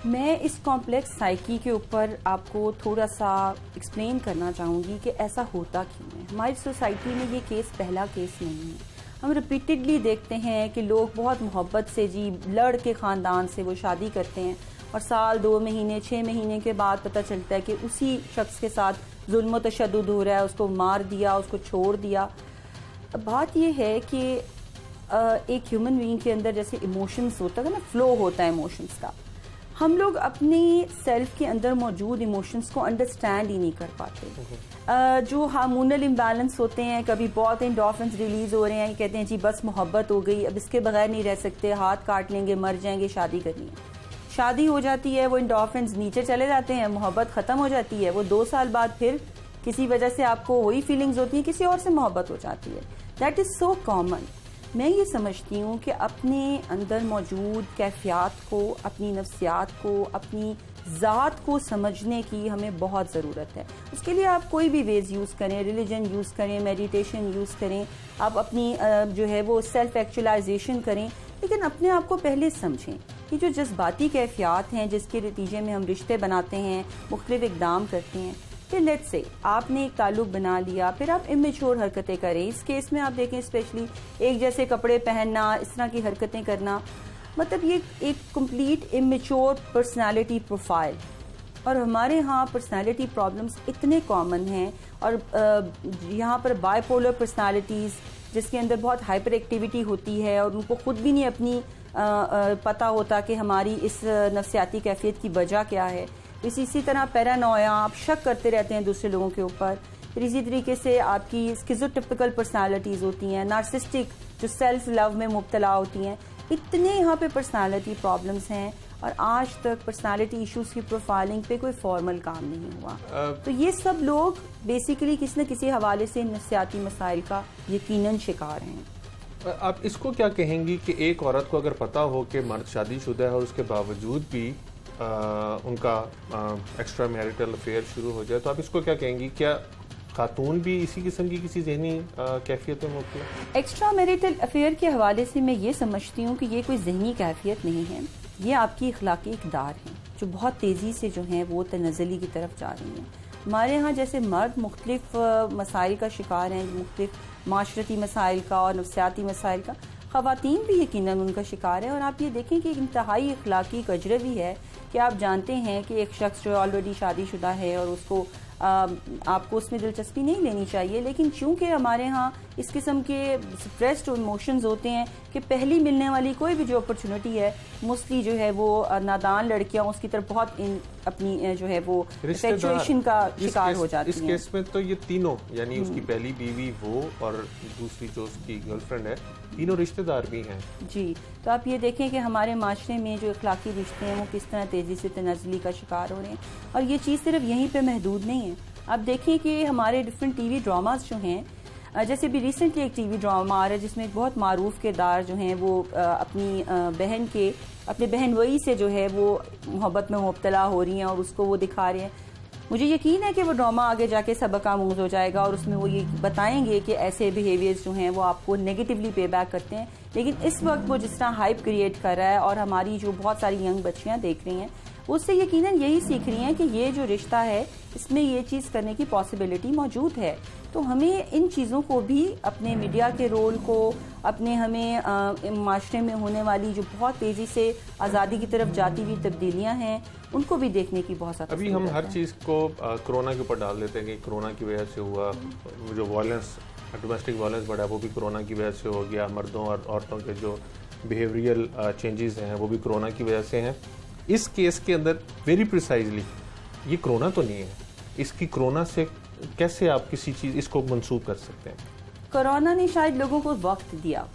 मैं इस कॉम्प्लेक्स साइकी के ऊपर आपको थोड़ा सा एक्सप्लेन करना चाहूँगी कि ऐसा होता क्यों है। हमारी सोसाइटी में ये केस पहला केस नहीं है। हम रिपीटेडली देखते हैं कि लोग बहुत मोहब्बत से जी लड़ के ख़ानदान से वो शादी करते हैं और साल 2 महीने 6 महीने के बाद पता चलता है कि उसी शख्स के साथ जुल्म व तशद्दुद हो रहा है, उसको मार दिया, उसको छोड़ दिया। बात यह है कि एक ह्यूमन बीइंग के अंदर जैसे इमोशंस होता है ना, फ्लो होता है इमोशंस का, हम लोग अपनी सेल्फ के अंदर मौजूद इमोशंस को अंडरस्टैंड ही नहीं कर पाते। जो हार्मोनल इम्बैलेंस होते हैं, कभी बहुत एंडोर्फिन्स रिलीज हो रहे हैं, कहते हैं जी बस मोहब्बत हो गई, अब इसके बगैर नहीं रह सकते, हाथ काट लेंगे, मर जाएंगे, शादी करनी है। शादी हो जाती है, वो एंडोर्फिन्स नीचे चले जाते हैं, मोहब्बत ख़त्म हो जाती है। वो 2 साल बाद फिर किसी वजह से आपको वही फीलिंग्स होती हैं, किसी और से मोहब्बत हो जाती है। That is so common. मैं ये समझती हूँ कि अपने अंदर मौजूद कैफियत को, अपनी नफ्सियात को, अपनी ज़ात को समझने की हमें बहुत ज़रूरत है। उसके लिए आप कोई भी वेज यूज़ करें, रिलीजन यूज़ करें, मेडिटेशन यूज़ करें, आप अपनी जो है वो सेल्फ एक्चुअलाइजेशन करें, लेकिन अपने आप को पहले समझें कि जो जज्बाती कैफियत हैं जिसके नतीजे में हम रिश्ते बनाते हैं, मुख्तलिफ इक़दाम करते हैं, फिर लेट्स से आपने एक ताल्लुक बना लिया, फिर आप इमेच्योर हरकतें करें। इस केस में आप देखें स्पेशली एक जैसे कपड़े पहनना, इस तरह की हरकतें करना, मतलब ये एक कंप्लीट इमेच्योर पर्सनालिटी प्रोफाइल। और हमारे यहाँ पर्सनालिटी प्रॉब्लम्स इतने कॉमन हैं और यहाँ पर बाइपोलर पर्सनालिटीज़ जिसके अंदर बहुत हाइपर एक्टिविटी होती है और उनको खुद भी नहीं अपनी पता होता कि हमारी इस नफ्सियाती कैफियत की वजह क्या है। इसी तरह पैरानोया, आप शक करते रहते हैं दूसरे लोगों के ऊपर। फिर इसी तरीके से आपकी स्किज़ोटिपिकल पर्सनालिटीज़ होती हैं, नार्सिस्टिक जो सेल्फ लव में मुब्तला होती हैं। इतने यहाँ पे पर्सनालिटी प्रॉब्लम्स हैं और आज तक पर्सनालिटी इश्यूज़ की प्रोफाइलिंग पे कोई फॉर्मल काम नहीं हुआ। तो ये सब लोग बेसिकली किसी न किसी हवाले से नफ्सियाती मसाइल का यकीनन शिकार हैं। आप इसको क्या कहेंगी कि एक औरत को अगर पता हो कि मर्द शादीशुदा है और उसके बावजूद भी उनका एक्स्ट्रा मैरिटल अफेयर शुरू हो जाए, तो आप इसको क्या कहेंगी? क्या खातून भी इसी किस्म की किसी जहनी कैफियत में मुब्तला? एक्स्ट्रा मैरिटल अफेयर के हवाले से मैं ये समझती हूँ कि ये कोई जहनी कैफियत नहीं है, ये आपकी अखलाकी इक़दार हैं जो बहुत तेज़ी से जो हैं वो तनज़्ज़ुली की तरफ जा रही हैं। हमारे यहाँ जैसे मर्द मुख्तलिफ मसाइल का शिकार हैं, मुख्तलिफ माशरती मसाइल का और नफ्सियाती मसाइल का, ख़वातीन भी यकीनन उनका शिकार है। और आप ये देखें कि इंतहाई अखलाकी कजरवी है कि आप जानते हैं कि एक शख्स जो ऑलरेडी शादीशुदा है और उसको आपको उसमें दिलचस्पी नहीं लेनी चाहिए, लेकिन चूंकि हमारे यहाँ इस किस्म के सप्रेस्ड इमोशंस होते हैं कि पहली मिलने वाली कोई भी जो अपॉर्चुनिटी है मोस्टली जो है वो नादान लड़कियां उसकी तरफ बहुत अपनी जो है वो इन्फैक्चुएशन का शिकार हो जाती हैं। इस केस में तो ये तीनों यानी उसकी पहली बीवी वो और दूसरी जो उसकी गर्लफ्रेंड है, तीनों रिश्तेदार भी हैं। जी, तो आप ये देखें कि हमारे माशरे में जो अखलाकी रिश्ते हैं वो किस तरह तेज़ी से तनज़्ज़ुली का शिकार हो रहे हैं। और ये चीज़ सिर्फ यहीं पे महदूद नहीं है। आप देखें कि हमारे डिफरेंट टीवी ड्रामास जो हैं, जैसे भी रिसेंटली एक टीवी ड्रामा आ रहा है जिसमें एक बहुत मारूफ किरदार जो हैं वो अपने बहन वही से जो है वो मोहब्बत में मुब्तला हो रही हैं और उसको वो दिखा रहे हैं। मुझे यकीन है कि वो ड्रामा आगे जाके सबक आमूज हो जाएगा और उसमें वो ये बताएंगे कि ऐसे बिहेवियर्स जो हैं वो आपको नेगेटिवली पे बैक करते हैं। लेकिन इस वक्त वो जिस तरह हाइप क्रिएट कर रहा है और हमारी जो बहुत सारी यंग बच्चियां देख रही हैं उससे यकीनन यही सीख रही हैं कि ये जो रिश्ता है इसमें ये चीज़ करने की पॉसिबिलिटी मौजूद है। तो हमें इन चीज़ों को भी अपने मीडिया के रोल को अपने हमें माशरे में होने वाली जो बहुत तेज़ी से आज़ादी की तरफ जाती हुई तब्दीलियां हैं उनको भी देखने की बहुत ज़्यादा अभी हम हर चीज़ को कोरोना के ऊपर डाल देते हैं कि कोरोना की वजह से हुआ, जो वायलेंस डोमेस्टिक वायलेंस बढ़ा वो भी कोरोना की वजह से हो गया, मर्दों और औरतों के जो बिहेवियरल चेंजेस हैं वो भी कोरोना की वजह से हैं। इस केस के अंदर वेरी प्रिसाइजली ये कोरोना तो नहीं है, इसकी कोरोना से कैसे आप किसी चीज़ इसको मंसूब कर सकते हैं? कोरोना ने शायद लोगों को वक्त दिया।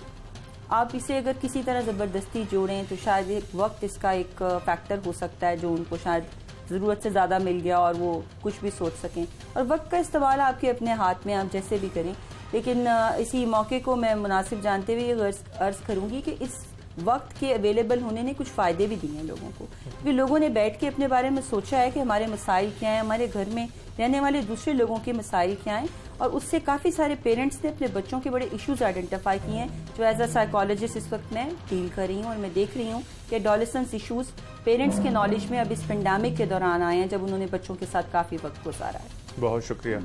आप इसे अगर किसी तरह ज़बरदस्ती जोड़ें तो शायद एक वक्त इसका एक फैक्टर हो सकता है जो उनको शायद ज़रूरत से ज़्यादा मिल गया और वो कुछ भी सोच सकें। और वक्त का इस्तेमाल आपके अपने हाथ में, आप जैसे भी करें। लेकिन इसी मौके को मैं मुनासिब जानते हुए ये अर्ज़ करूँगी कि इस वक्त के अवेलेबल होने ने कुछ फ़ायदे भी दिए हैं लोगों को, क्योंकि लोगों ने बैठ के अपने बारे में सोचा है कि हमारे मसाइल क्या हैं, हमारे घर में रहने वाले दूसरे लोगों के मसाइल क्या हैं, और उससे काफ़ी सारे पेरेंट्स ने अपने बच्चों के बड़े इश्यूज आइडेंटिफाई किए हैं जो एज अ साइकोलॉजिस्ट इस वक्त मैं डील कर रही हूँ। और मैं देख रही हूँ कि एडोलेसेंस इश्यूज पेरेंट्स के नॉलेज में अब इस पेंडेमिक के दौरान आए हैं जब उन्होंने बच्चों के साथ काफ़ी वक्त गुजारा है। बहुत शुक्रिया।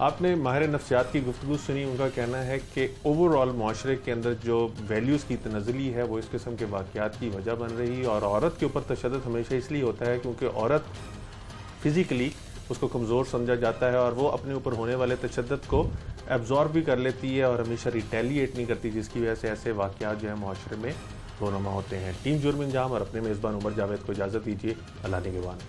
आपने माहिर नफ्सियात की गुफ्तगू सुनी। उनका कहना है कि ओवरऑल माशरे के अंदर जो वैल्यूज़ की तनज़ली है वो इस किस्म के वाक़यात की वजह बन रही है, और औरत के ऊपर तशद्दुद हमेशा इसलिए होता है क्योंकि औरत फिज़िकली उसको कमज़ोर समझा जाता है और वो अपने ऊपर होने वाले तशद्दुद को एब्जॉर्ब भी कर लेती है और हमेशा रिटेलिएट नहीं करती, जिसकी वजह से ऐसे वाक़यात जो है माशरे में रोनुमा होते हैं। टीम जुर्म इंजाम और अपने मेज़बान उमर जावेद को इजाज़त दीजिए। अल्लाह निगहबान।